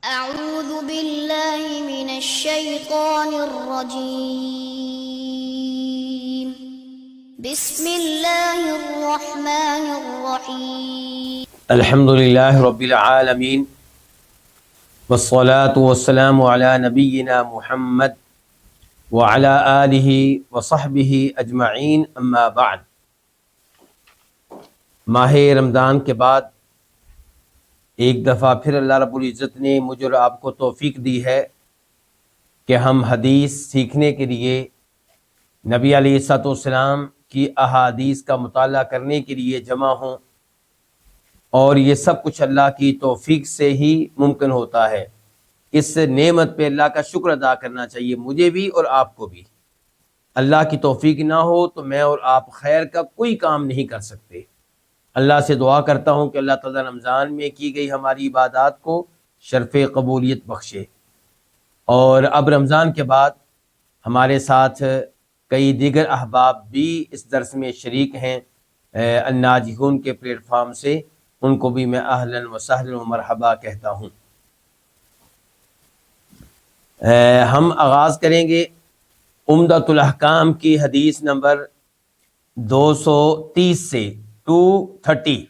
أعوذ بالله من الشيطان الرجيم. بسم الله الرحمن الرحيم. الحمد لله رب العالمين والصلاة والسلام على نبينا محمد وعلى آله وصحبه أجمعين اما بعد. ماہ رمضان کے بعد ایک دفعہ پھر اللہ رب العزت نے مجھ اور آپ کو توفیق دی ہے کہ ہم حدیث سیکھنے کے لیے نبی علیہ الصلوۃ والسلام کی احادیث کا مطالعہ کرنے کے لیے جمع ہوں، اور یہ سب کچھ اللہ کی توفیق سے ہی ممکن ہوتا ہے۔ اس نعمت پہ اللہ کا شکر ادا کرنا چاہیے، مجھے بھی اور آپ کو بھی۔ اللہ کی توفیق نہ ہو تو میں اور آپ خیر کا کوئی کام نہیں کر سکتے۔ اللہ سے دعا کرتا ہوں کہ اللہ تعالیٰ رمضان میں کی گئی ہماری عبادات کو شرف قبولیت بخشے۔ اور اب رمضان کے بعد ہمارے ساتھ کئی دیگر احباب بھی اس درس میں شریک ہیں الناجحون کے پلیٹ فارم سے، ان کو بھی میں اہلاً و سہلاً و مرحبا کہتا ہوں۔ ہم آغاز کریں گے عمدۃ الاحکام کی حدیث نمبر 230 سے 230۔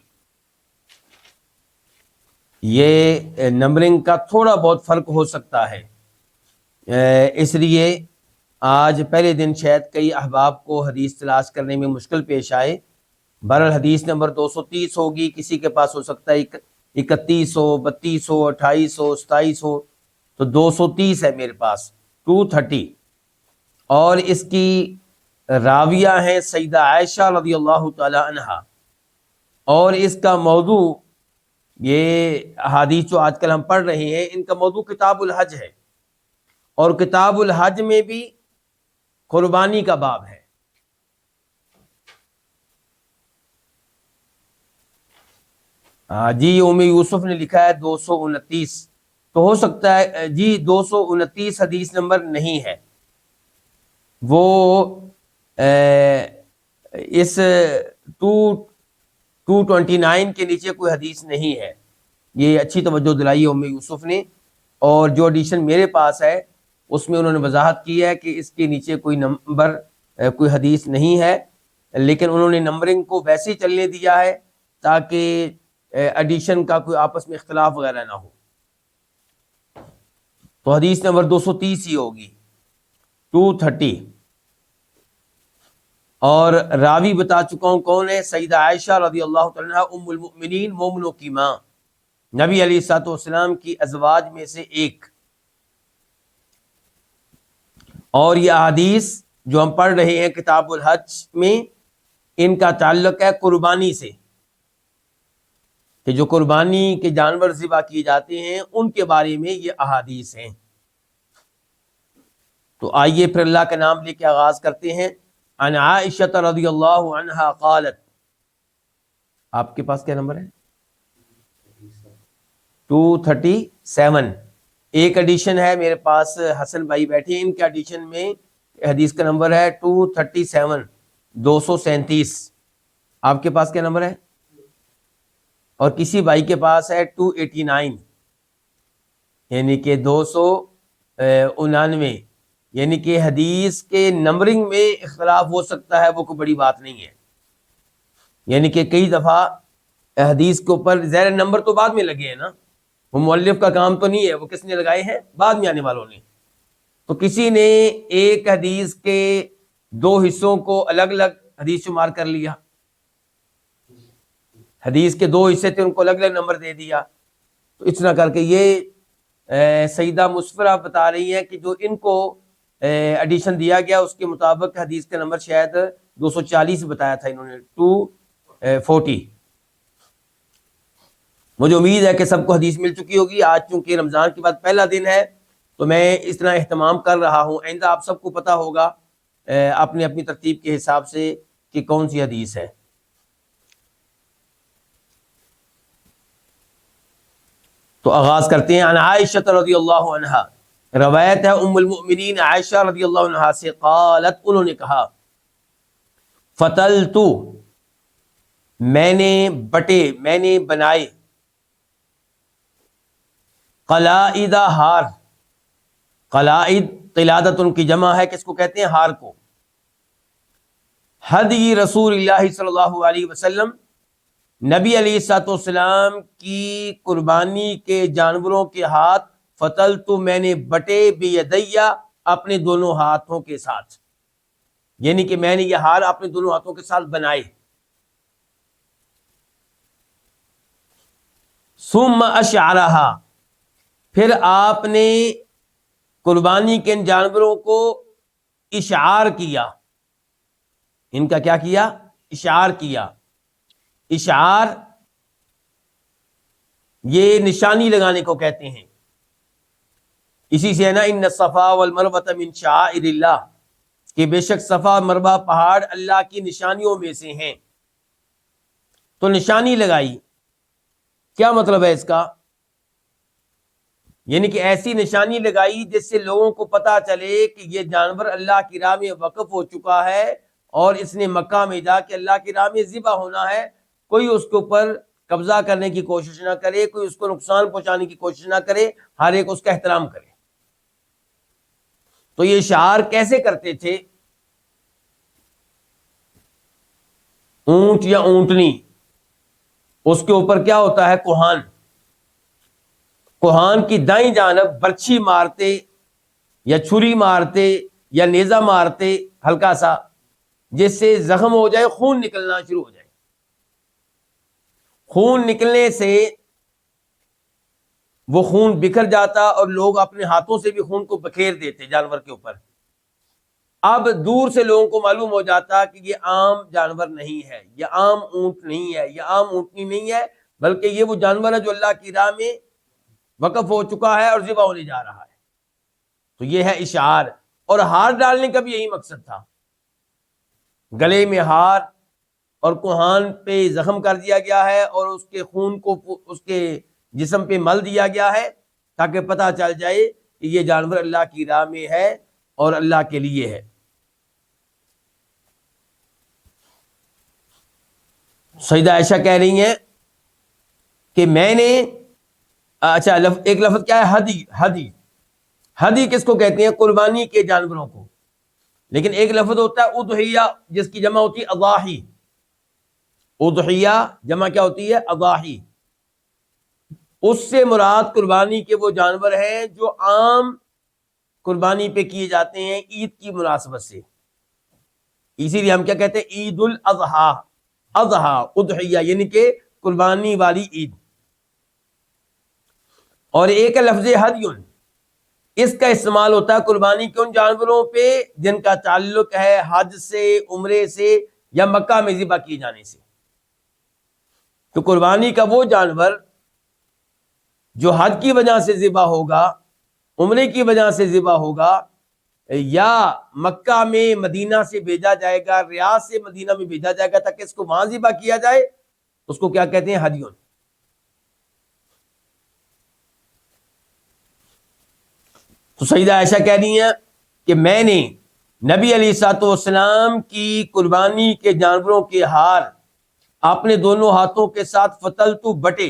یہ نمبرنگ کا تھوڑا بہت فرق ہو سکتا ہے، اس لیے آج پہلے دن شاید کئی احباب کو حدیث تلاش کرنے میں مشکل پیش آئے۔ بہرحال حدیث نمبر 230 ہوگی، کسی کے پاس ہو سکتا ہے 31 ہو، 32 ہو، 28 ہو، 27 ہو، تو 230 ہے میرے پاس 230۔ اور اس کی راویہ ہیں سیدہ عائشہ رضی اللہ تعالی عنہا، اور اس کا موضوع، یہ احادیث جو آج کل ہم پڑھ رہے ہیں ان کا موضوع کتاب الحج ہے، اور کتاب الحج میں بھی قربانی کا باب ہے۔ جی ام یوسف نے لکھا ہے 229، تو ہو سکتا ہے جی 229 حدیث نمبر نہیں ہے، وہ اس 229 کے نیچے کوئی حدیث نہیں ہے۔ یہ اچھی توجہ دلائی ام یوسف نے، اور جو ایڈیشن میرے پاس ہے اس میں انہوں نے وضاحت کی ہے کہ اس کے نیچے کوئی نمبر کوئی حدیث نہیں ہے، لیکن انہوں نے نمبرنگ کو ویسے ہی چلنے دیا ہے تاکہ ایڈیشن کا کوئی آپس میں اختلاف وغیرہ نہ ہو۔ تو حدیث نمبر 230 ہی ہوگی 230، اور راوی بتا چکا ہوں کون ہے، سیدہ عائشہ رضی اللہ تعالی عنہا ام المؤمنین، مومنوں کی ماں، نبی علیہ الصلوۃ والسلام کی ازواج میں سے ایک۔ اور یہ احادیث جو ہم پڑھ رہے ہیں کتاب الحج میں، ان کا تعلق ہے قربانی سے، کہ جو قربانی کے جانور ذبح کیے جاتے ہیں ان کے بارے میں یہ احادیث ہیں۔ تو آئیے پھر اللہ کا نام لے کے آغاز کرتے ہیں۔ عن عائشہ رضی اللہ عنہا قالت، آپ کے پاس کیا نمبر ہے؟ 237۔ ایک ایڈیشن ہے میرے پاس، حسن بھائی بیٹھے ہیں، ان کے ایڈیشن میں حدیث کا نمبر ہے 237، 237۔ آپ کے پاس کیا نمبر ہے؟ اور کسی بھائی کے پاس ہے 289، یعنی کہ 299، یعنی کہ حدیث کے نمبرنگ میں اختلاف ہو سکتا ہے، وہ کوئی بڑی بات نہیں ہے۔ یعنی کہ کئی دفعہ حدیث کے اوپر زیر نمبر تو بعد میں لگے ہیں نا، وہ مؤلف کا کام تو نہیں ہے، وہ کس نے لگائے ہیں؟ بعد میں آنے والوں نے۔ تو کسی نے ایک حدیث کے دو حصوں کو الگ الگ حدیث شمار کر لیا، حدیث کے دو حصے تھے ان کو الگ الگ نمبر دے دیا۔ تو اس طرح کر کے یہ سیدہ مسفرہ بتا رہی ہیں کہ جو ان کو ایڈیشن دیا گیا اس کے مطابق حدیث کا نمبر شاید 240 بتایا تھا انہوں نے، 240۔ مجھے امید ہے کہ سب کو حدیث مل چکی ہوگی۔ آج چونکہ رمضان کے بعد پہلا دن ہے تو میں اس طرح اہتمام کر رہا ہوں، آئندہ آپ سب کو پتہ ہوگا اپنی اپنی ترتیب کے حساب سے کہ کون سی حدیث ہے۔ تو آغاز کرتے ہیں۔ عن عائشہ رضی اللہ عنہا، روایت ہے ام المؤمنین عائشہ رضی اللہ عنہا سے، قالت، انہوں نے کہا، فتلت، میں نے بٹے، میں نے بنائے، قلائد ہار، قلائد قلادت ان کی جمع ہے، کس کو کہتے ہیں؟ ہار کو. ہدی رسول اللہ صلی اللہ علیہ وسلم، نبی علیہ الصلوۃ والسلام کی قربانی کے جانوروں کے ہاتھ، فتلت میں نے بٹے بیدیا اپنے دونوں ہاتھوں کے ساتھ، یعنی کہ میں نے یہ ہار اپنے دونوں ہاتھوں کے ساتھ بنائے. ثم اشعرہا، پھر آپ نے قربانی کے ان جانوروں کو اشعار کیا. ان کا کیا کیا؟ اشعار کیا. اشعار یہ نشانی لگانے کو کہتے ہیں. اسی سے ہے نا ان الصفا والمروۃ من شعائر اللہ، کہ بے شک صفا اور مروہ پہاڑ اللہ کی نشانیوں میں سے ہیں. تو نشانی لگائی، کیا مطلب ہے اس کا؟ یعنی کہ ایسی نشانی لگائی جس سے لوگوں کو پتا چلے کہ یہ جانور اللہ کی راہ میں وقف ہو چکا ہے اور اس نے مکہ میں جا کے اللہ کی راہ میں ذبح ہونا ہے. کوئی اس کے اوپر قبضہ کرنے کی کوشش نہ کرے، کوئی اس کو نقصان پہنچانے کی کوشش نہ کرے، ہر ایک اس کا احترام کرے. تو یہ شعار کیسے کرتے تھے؟ اونٹ یا اونٹنی، اس کے اوپر کیا ہوتا ہے؟ کوہان. کوہان کی دائیں جانب برچھی مارتے یا چھری مارتے یا نیزہ مارتے ہلکا سا، جس سے زخم ہو جائے، خون نکلنا شروع ہو جائے. خون نکلنے سے وہ خون بکھر جاتا اور لوگ اپنے ہاتھوں سے بھی خون کو بکھیر دیتے جانور کے اوپر. اب دور سے لوگوں کو معلوم ہو جاتا کہ یہ عام جانور نہیں ہے، یہ عام اونٹ نہیں ہے، یہ عام اونٹنی نہیں ہے، بلکہ یہ وہ جانور ہے جو اللہ کی راہ میں وقف ہو چکا ہے اور ذبح ہونے جا رہا ہے. تو یہ ہے اشعار. اور ہار ڈالنے کا بھی یہی مقصد تھا. گلے میں ہار اور کوہان پہ زخم کر دیا گیا ہے اور اس کے خون کو اس کے جسم پہ مل دیا گیا ہے تاکہ پتہ چل جائے کہ یہ جانور اللہ کی راہ میں ہے اور اللہ کے لیے ہے. سیدہ عائشہ کہہ رہی ہیں کہ میں نے اچھا ایک لفظ کیا ہے؟ ہدی. ہدی ہدی کس کو کہتے ہیں؟ قربانی کے جانوروں کو. لیکن ایک لفظ ہوتا ہے اضحیہ، جس کی جمع ہوتی ہے اضاحی. اضحیہ جمع کیا ہوتی ہے؟ اضاحی. اس سے مراد قربانی کے وہ جانور ہیں جو عام قربانی پہ کیے جاتے ہیں عید کی مناسبت سے. اسی لیے ہم کیا کہتے ہیں؟ عید الاضحیٰ. اضحیٰ اضحیہ یعنی کہ قربانی والی عید. اور ایک لفظ ہدیٌ، اس کا استعمال ہوتا ہے قربانی کے ان جانوروں پہ جن کا تعلق ہے حج سے، عمرے سے یا مکہ میں ذبح کیے جانے سے. تو قربانی کا وہ جانور جو حج کی وجہ سے ذبح ہوگا، عمرے کی وجہ سے ذبح ہوگا، یا مکہ میں مدینہ سے بھیجا جائے گا، ریاض سے مدینہ میں بھیجا جائے گا تاکہ اس کو وہاں ذبح کیا جائے، اس کو کیا کہتے ہیں؟ ہدیٌ. تو سیدہ عائشہ کہہ رہی ہیں کہ میں نے نبی علیہ الصلوۃ والسلام کی قربانی کے جانوروں کے ہار اپنے دونوں ہاتھوں کے ساتھ فتلت بٹے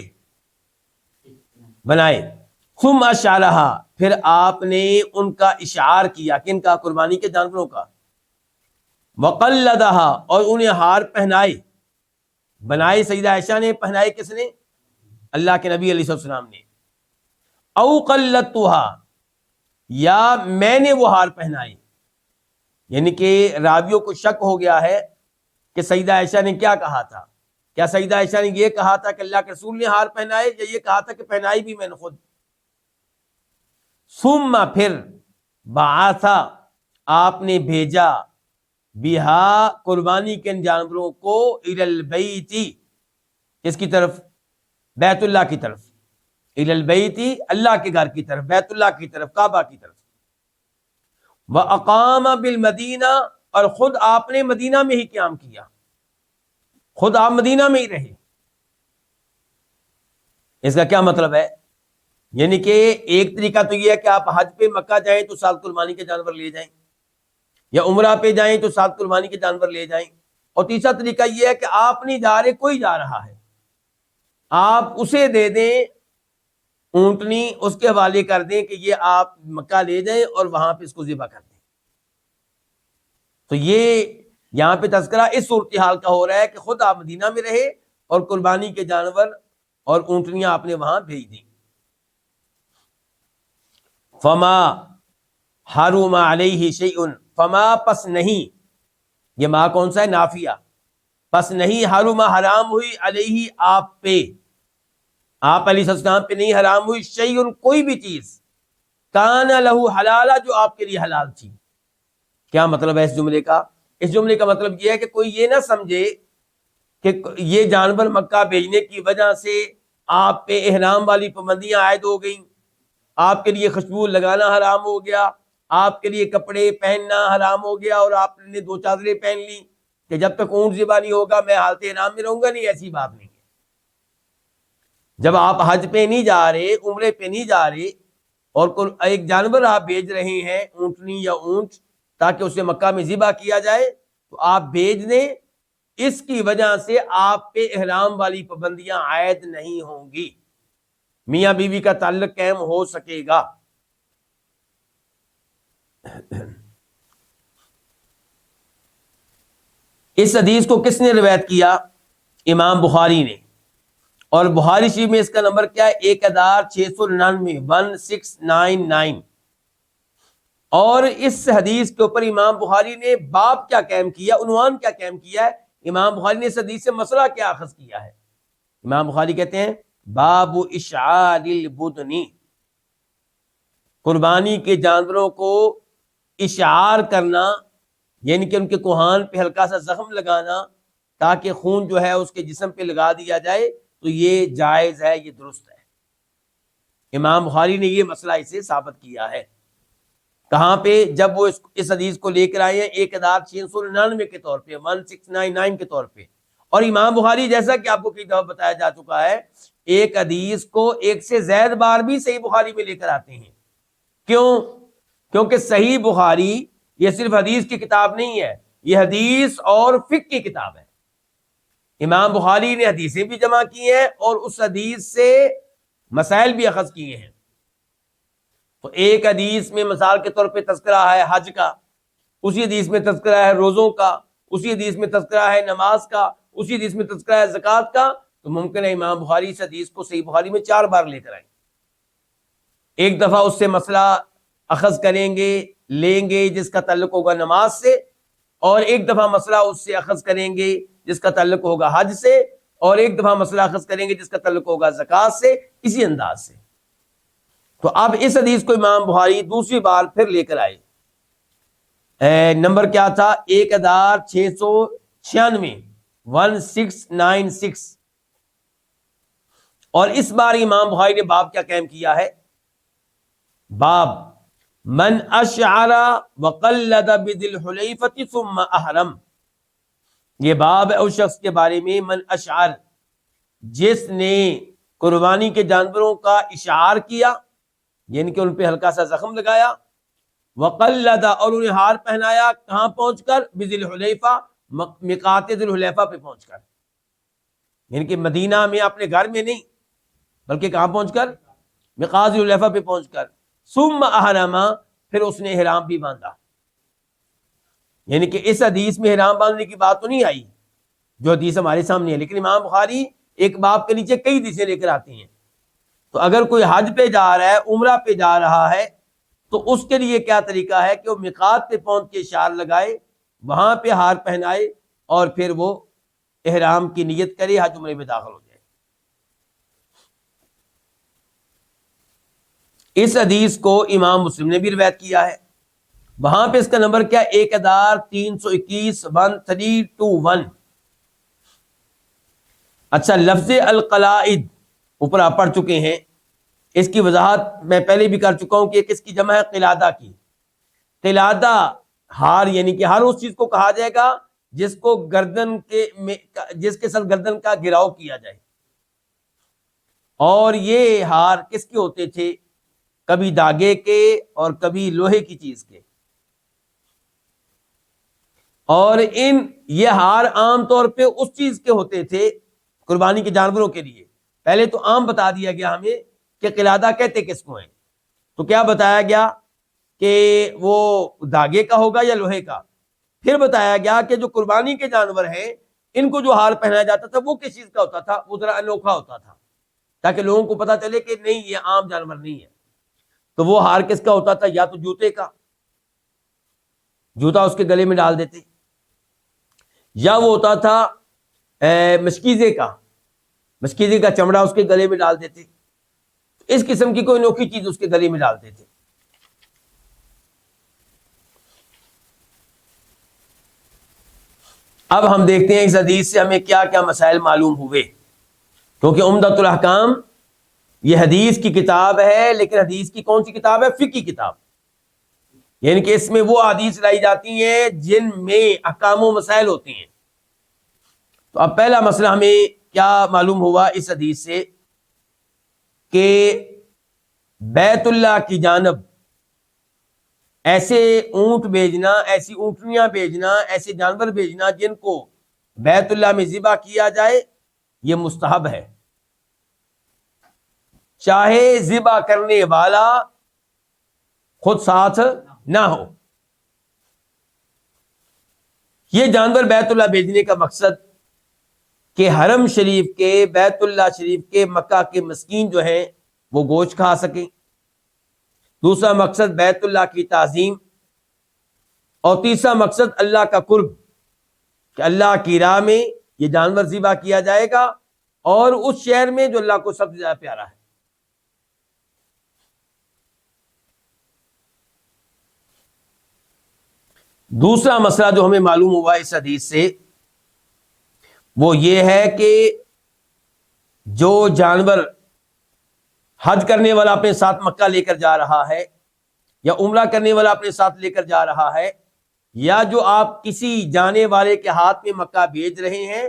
بنائے. ثم اشعرہا، پھر آپ نے ان کا اشعار کیا. کن کا؟ قربانی کے جانوروں کا. وقلدہا، اور انہیں ہار پہنائے. بنائے سیدہ عائشہ نے، پہنائے کس نے؟ اللہ کے نبی علیہ السلام نے. او قلدتھا، یا میں نے وہ ہار پہنائے. یعنی کہ راویوں کو شک ہو گیا ہے کہ سیدہ عائشہ نے کیا کہا تھا. کیا سیدہ عائشہ نے یہ کہا تھا کہ اللہ کے رسول نے ہار پہنائے، یا یہ کہا تھا کہ پہنائی بھی میں نے خود؟ ثم، پھر بعثا، آپ نے بھیجا، بہا، قربانی کے ان جانوروں کو، الی البیت، کس کی طرف؟ بیت اللہ کی طرف. الی البیت، اللہ کے گھر کی طرف، بیت اللہ کی طرف، کعبہ کی طرف. واقام بالمدینہ، اور خود آپ نے مدینہ میں ہی قیام کیا، خود آپ مدینہ میں ہی رہے. اس کا کیا مطلب ہے؟ یعنی کہ ایک طریقہ تو یہ ہے کہ آپ حج پہ مکہ جائیں تو ساتھ قربانی کے جانور لے جائیں، یا عمرہ پہ جائیں تو ساتھ قربانی کے جانور لے جائیں. اور تیسرا طریقہ یہ ہے کہ آپ نہیں جا رہے، کوئی جا رہا ہے، آپ اسے دے دیں اونٹنی اس کے حوالے کر دیں کہ یہ آپ مکہ لے جائیں اور وہاں پہ اس کو ذبح کر دیں. تو یہ یہاں پہ تذکرہ اس صورتحال کا ہو رہا ہے کہ خود آپ مدینہ میں رہے اور قربانی کے جانور اور اونٹنیاں آپ نے وہاں بھیج دیں. فما حرم علیہ شیء، فما پس نہیں، یہ ما کون سا ہے؟ نافیہ. پس نہیں، حرم حرام ہوئی، علیہ آپ پہ، آپ علیہ السلام پہ نہیں حرام ہوئی، شیء کوئی بھی چیز، کان لہ حلالا جو آپ کے لیے حلال تھی. کیا مطلب ہے اس جملے کا؟ اس جملے کا مطلب یہ ہے کہ کوئی یہ نہ سمجھے کہ یہ جانور مکہ بھیجنے کی وجہ سے آپ پہ احرام والی پابندیاں عائد ہو گئیں، آپ کے لیے خوشبو لگانا حرام ہو گیا، آپ کے لیے کپڑے پہننا حرام ہو گیا اور آپ نے 2 چادریں پہن لی کہ جب تک اونٹ ذبح نہیں ہوگا میں حالت احرام میں رہوں گا. نہیں، ایسی بات نہیں ہے. جب آپ حج پہ نہیں جا رہے، عمرے پہ نہیں جا رہے اور ایک جانور آپ بھیج رہے ہیں، اونٹنی یا اونٹ، تاکہ اسے مکہ میں ذبح کیا جائے، تو آپ بھیج دیں. اس کی وجہ سے آپ پہ احرام والی پابندیاں عائد نہیں ہوں گی، میاں بیوی کا تعلق قائم ہو سکے گا. اس حدیث کو کس نے روایت کیا؟ امام بخاری نے. اور بخاری شریف میں اس کا نمبر کیا ہے؟ 1699 1699. اور اس حدیث کے اوپر امام بخاری نے باب کیا قائم کیا، عنوان کیا قائم کیا ہے؟ امام بخاری نے اس حدیث سے مسئلہ کیا اخذ کیا ہے؟ امام بخاری کہتے ہیں باب اشعار البدن، قربانی کے جانوروں کو اشعار کرنا، یعنی کہ ان کے کوہان پہ ہلکا سا زخم لگانا تاکہ خون جو ہے اس کے جسم پہ لگا دیا جائے، تو یہ جائز ہے، یہ درست ہے. امام بخاری نے یہ مسئلہ اسے ثابت کیا ہے. کہاں پہ؟ جب وہ اس حدیث کو لے کر آئے ہیں 1699 کے طور پہ، 1699 کے طور پہ. اور امام بخاری جیسا کہ آپ کو کئی دفعہ بتایا جا چکا ہے، ایک حدیث کو ایک سے زائد بار بھی صحیح بخاری میں لے کر آتے ہیں. کیوں؟ کیونکہ صحیح بخاری یہ صرف حدیث کی کتاب نہیں ہے، یہ حدیث اور فقہ کی کتاب ہے. امام بخاری نے حدیثیں بھی جمع کی ہیں اور اس حدیث سے مسائل بھی اخذ کیے ہیں. تو ایک حدیث میں مثال کے طور پہ تذکرہ ہے حج کا، اسی حدیث میں تذکرہ ہے روزوں کا، اسی حدیث میں تذکرہ ہے نماز کا، اسی حدیث میں تذکرہ ہے زکوٰۃ کا، تو ممکن ہے امام بخاری اس حدیث کو صحیح بخاری میں 4 بار لے کر آئیں. ایک دفعہ اس سے مسئلہ اخذ کریں گے، لیں گے جس کا تعلق ہوگا نماز سے، اور ایک دفعہ مسئلہ اس سے اخذ کریں گے جس کا تعلق ہوگا حج سے، اور ایک دفعہ مسئلہ اخذ کریں گے جس کا تعلق ہوگا زکوٰۃ سے، اسی انداز سے. تو اب اس حدیث کو امام بخاری دوسری بار پھر لے کر آئے. نمبر کیا تھا؟ 1696 1696. اور اس بار امام بخاری نے باب کیا قائم کیا ہے؟ باب من اشعر وقلد بذی الحلیفۃ ثم احرم. یہ باب ہے اس شخص کے بارے میں، من اشعر، جس نے قربانی کے جانوروں کا اشعار کیا، یعنی کہ ان پہ ہلکا سا زخم لگایا، وقلد، اور انہیں ہار پہنایا، کہاں پہنچ کر؟ بذی الحلیفہ، میقات ذی الحلیفہ پہ پہنچ کر، یعنی کہ مدینہ میں اپنے گھر میں نہیں بلکہ کہاں پہنچ کر؟ میقات ذی الحلیفہ پہ پہنچ کر. ثم احرم، پھر اس نے احرام بھی باندھا. یعنی کہ اس حدیث میں احرام باندھنے کی بات تو نہیں آئی جو حدیث ہمارے سامنے ہے، لیکن امام بخاری ایک باب کے نیچے کئی حدیثیں لے کر آتے ہیں. تو اگر کوئی حج پہ جا رہا ہے، عمرہ پہ جا رہا ہے، تو اس کے لیے کیا طریقہ ہے کہ وہ میقات پہ پہنچ کے اشعار لگائے، وہاں پہ ہار پہنائے، اور پھر وہ احرام کی نیت کرے، حج عمرے میں داخل ہو جائے. اس حدیث کو امام مسلم نے بھی روایت کیا ہے. وہاں پہ اس کا نمبر کیا؟ 1321 1321. اچھا، لفظ القلائد اوپر آپ پڑھ چکے ہیں، اس کی وضاحت میں پہلے بھی کر چکا ہوں کہ کس کی جمع ہے؟ قلادہ کی. قلادہ ہار، یعنی کہ ہر اس چیز کو کہا جائے گا جس کو جس کے ساتھ گردن کا گھراؤ کیا جائے. اور یہ ہار کس کے ہوتے تھے؟ کبھی دھاگے کے اور کبھی لوہے کی چیز کے. اور یہ ہار عام طور پہ اس چیز کے ہوتے تھے قربانی کے جانوروں کے لیے. پہلے تو عام بتا دیا گیا ہمیں کہ قلادہ کہتے کس کو ہیں؟ تو کیا بتایا گیا کہ وہ دھاگے کا ہوگا یا لوہے کا؟ پھر بتایا گیا کہ جو قربانی کے جانور ہیں ان کو جو ہار پہنایا جاتا تھا وہ کس چیز کا ہوتا تھا؟ وہ ذرا انوکھا ہوتا تھا تاکہ لوگوں کو پتا چلے کہ نہیں یہ عام جانور نہیں ہے. تو وہ ہار کس کا ہوتا تھا؟ یا تو جوتے کا، جوتا اس کے گلے میں ڈال دیتے، یا وہ ہوتا تھا مشکیزے کا، مشکیزے کا چمڑا اس کے گلے میں ڈال دیتے. اس قسم کی کوئی انوکھی چیز اس کے گلے میں ڈالتے تھے. اب ہم دیکھتے ہیں اس حدیث سے ہمیں کیا کیا مسائل معلوم ہوئے، کیونکہ عمدۃ الاحکام یہ حدیث کی کتاب ہے، لیکن حدیث کی کون سی کتاب ہے؟ فقہی کتاب. یعنی کہ اس میں وہ احادیث لائی جاتی ہیں جن میں احکام و مسائل ہوتی ہیں. تو اب پہلا مسئلہ ہمیں کیا معلوم ہوا اس حدیث سے کہ بیت اللہ کی جانب ایسے اونٹ بھیجنا، ایسی اونٹنیاں بھیجنا، ایسے جانور بھیجنا جن کو بیت اللہ میں ذبح کیا جائے، یہ مستحب ہے، چاہے ذبح کرنے والا خود ساتھ نہ ہو. یہ جانور بیت اللہ بھیجنے کا مقصد کہ حرم شریف کے، بیت اللہ شریف کے، مکہ کے مسکین جو ہیں وہ گوشت کھا سکیں. دوسرا مقصد بیت اللہ کی تعظیم، اور تیسرا مقصد اللہ کا قرب، کہ اللہ کی راہ میں یہ جانور ذبح کیا جائے گا اور اس شہر میں جو اللہ کو سب سے زیادہ پیارا ہے. دوسرا مسئلہ جو ہمیں معلوم ہوا اس حدیث سے وہ یہ ہے کہ جو جانور حج کرنے والا اپنے ساتھ مکہ لے کر جا رہا ہے، یا عمرہ کرنے والا اپنے ساتھ لے کر جا رہا ہے، یا جو آپ کسی جانے والے کے ہاتھ میں مکہ بھیج رہے ہیں،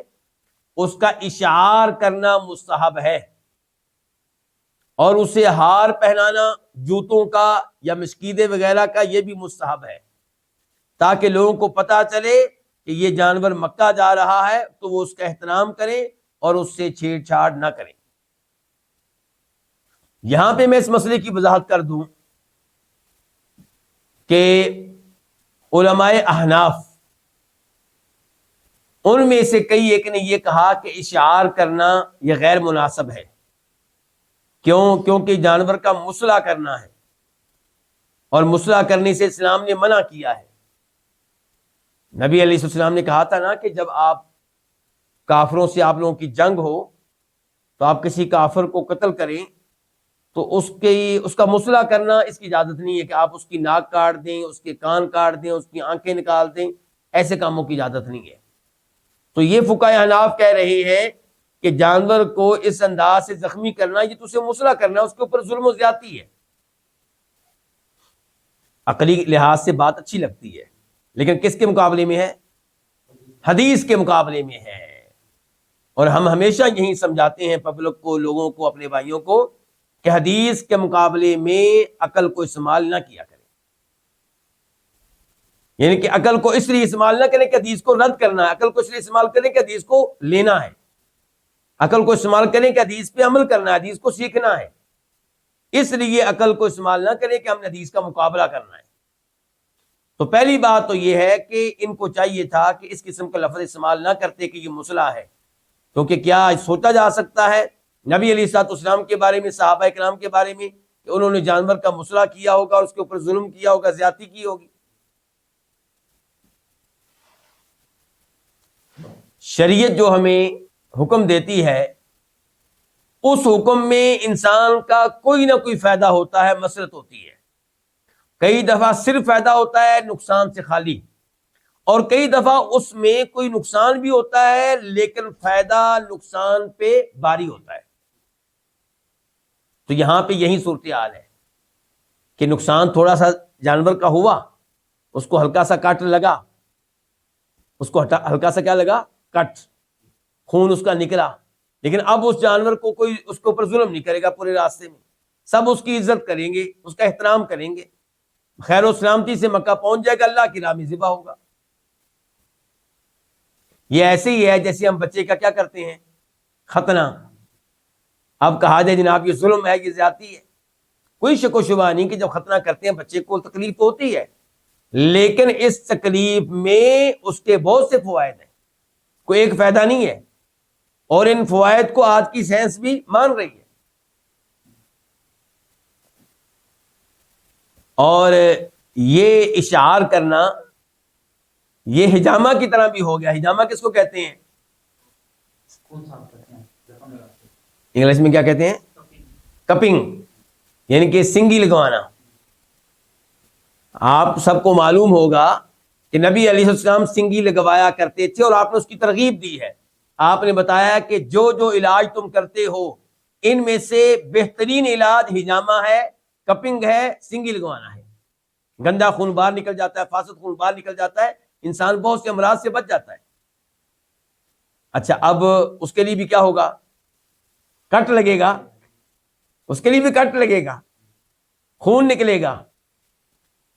اس کا اشعار کرنا مستحب ہے، اور اسے ہار پہنانا جوتوں کا یا مشکیدے وغیرہ کا یہ بھی مستحب ہے، تاکہ لوگوں کو پتا چلے کہ یہ جانور مکہ جا رہا ہے تو وہ اس کا احترام کریں اور اس سے چھیڑ چھاڑ نہ کریں. یہاں پہ میں اس مسئلے کی وضاحت کر دوں کہ علماء احناف ان میں سے کئی ایک نے یہ کہا کہ اشعار کرنا یہ غیر مناسب ہے. کیونکہ جانور کا مصلح کرنا ہے، اور مصلح کرنے سے اسلام نے منع کیا ہے. نبی علیہ السلام نے کہا تھا نا کہ جب آپ کافروں سے آپ لوگوں کی جنگ ہو تو آپ کسی کافر کو قتل کریں تو اس کا مصلح کرنا اس کی اجازت نہیں ہے کہ آپ اس کی ناک کاٹ دیں، اس کے کان کاٹ دیں، اس کی آنکھیں نکال دیں، ایسے کاموں کی اجازت نہیں ہے. تو یہ فقہاء احناف کہہ رہے ہیں کہ جانور کو اس انداز سے زخمی کرنا یہ تو اسے مصلح کرنا ہے، اس کے اوپر ظلم و زیادتی ہے. عقلی لحاظ سے بات اچھی لگتی ہے، لیکن کس کے مقابلے میں ہے؟ حدیث کے مقابلے میں ہے. اور ہم ہمیشہ یہی سمجھاتے ہیں پبلک کو، لوگوں کو، اپنے بھائیوں کو، کہ حدیث کے مقابلے میں عقل کو استعمال نہ کیا کریں. یعنی کہ عقل کو اس لیے استعمال نہ کریں کہ حدیث کو رد کرنا ہے، عقل کو اس لیے استعمال کریں کہ حدیث کو لینا ہے. عقل کو استعمال کریں کہ حدیث پہ عمل کرنا ہے، حدیث کو سیکھنا ہے. اس لیے عقل کو استعمال نہ کریں کہ ہم نے حدیث کا مقابلہ کرنا ہے. تو پہلی بات تو یہ ہے کہ ان کو چاہیے تھا کہ اس قسم کا لفظ استعمال نہ کرتے کہ یہ مصلح ہے، کیونکہ کیا سوچا جا سکتا ہے نبی علیہ الصلوۃ والسلام کے بارے میں، صحابہ کرام کے بارے میں، کہ انہوں نے جانور کا مصلح کیا ہوگا اور اس کے اوپر ظلم کیا ہوگا، زیادتی کی ہوگی. شریعت جو ہمیں حکم دیتی ہے اس حکم میں انسان کا کوئی نہ کوئی فائدہ ہوتا ہے، مسرت ہوتی ہے. کئی دفعہ صرف فائدہ ہوتا ہے نقصان سے خالی، اور کئی دفعہ اس میں کوئی نقصان بھی ہوتا ہے لیکن فائدہ نقصان پہ باری ہوتا ہے. تو یہاں پہ یہی صورتحال ہے کہ نقصان تھوڑا سا جانور کا ہوا، اس کو ہلکا سا کٹ لگا، اس کو ہلکا سا کیا لگا؟ کٹ، خون اس کا نکلا، لیکن اب اس جانور کو کوئی اس کے اوپر ظلم نہیں کرے گا. پورے راستے میں سب اس کی عزت کریں گے، اس کا احترام کریں گے، خیر و سلامتی سے مکہ پہنچ جائے گا، اللہ کی راہ میں ذبح ہوگا. یہ ایسے ہی ہے جیسے ہم بچے کا کیا کرتے ہیں؟ ختنہ. اب کہا جائے جناب یہ ظلم ہے، یہ زیادتی ہے، کوئی شک و شبہ نہیں کہ جب ختنہ کرتے ہیں بچے کو تکلیف تو ہوتی ہے، لیکن اس تکلیف میں اس کے بہت سے فوائد ہیں، کوئی ایک فائدہ نہیں ہے، اور ان فوائد کو آج کی سائنس بھی مان رہی ہے۔ اور یہ اشعار کرنا یہ حجامہ کی طرح بھی ہو گیا۔ حجامہ کس کو کہتے ہیں؟ انگلش میں کیا کہتے ہیں؟ کپنگ، یعنی کہ سنگی لگوانا۔ آپ سب کو معلوم ہوگا کہ نبی علیہ السلام سنگی لگوایا کرتے تھے، اور آپ نے اس کی ترغیب دی ہے۔ آپ نے بتایا کہ جو جو علاج تم کرتے ہو ان میں سے بہترین علاج حجامہ ہے، کپنگ ہے، سنگی لگوانا ہے۔ گندا خون باہر نکل جاتا ہے، فاسد خون باہر نکل جاتا ہے، انسان بہت سے امراض سے بچ جاتا ہے۔ اچھا، اب اس کے لیے بھی کیا ہوگا؟ کٹ لگے گا، اس کے لیے بھی کٹ لگے گا، خون نکلے گا۔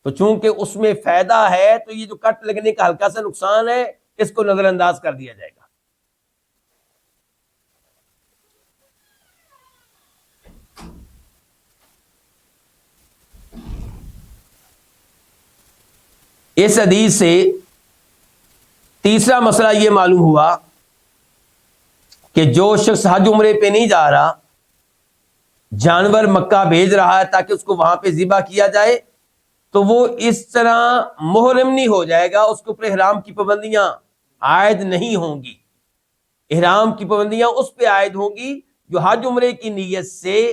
تو چونکہ اس میں فائدہ ہے تو یہ جو کٹ لگنے کا ہلکا سا نقصان ہے اس کو نظر انداز کر دیا جائے گا۔ اس حدیث سے تیسرا مسئلہ یہ معلوم ہوا کہ جو شخص حج عمرے پہ نہیں جا رہا، جانور مکہ بھیج رہا ہے تاکہ اس کو وہاں پہ ذبح کیا جائے، تو وہ اس طرح محرم نہیں ہو جائے گا، اس کے اوپر احرام کی پابندیاں عائد نہیں ہوں گی۔ احرام کی پابندیاں اس پہ عائد ہوں گی جو حج عمرے کی نیت سے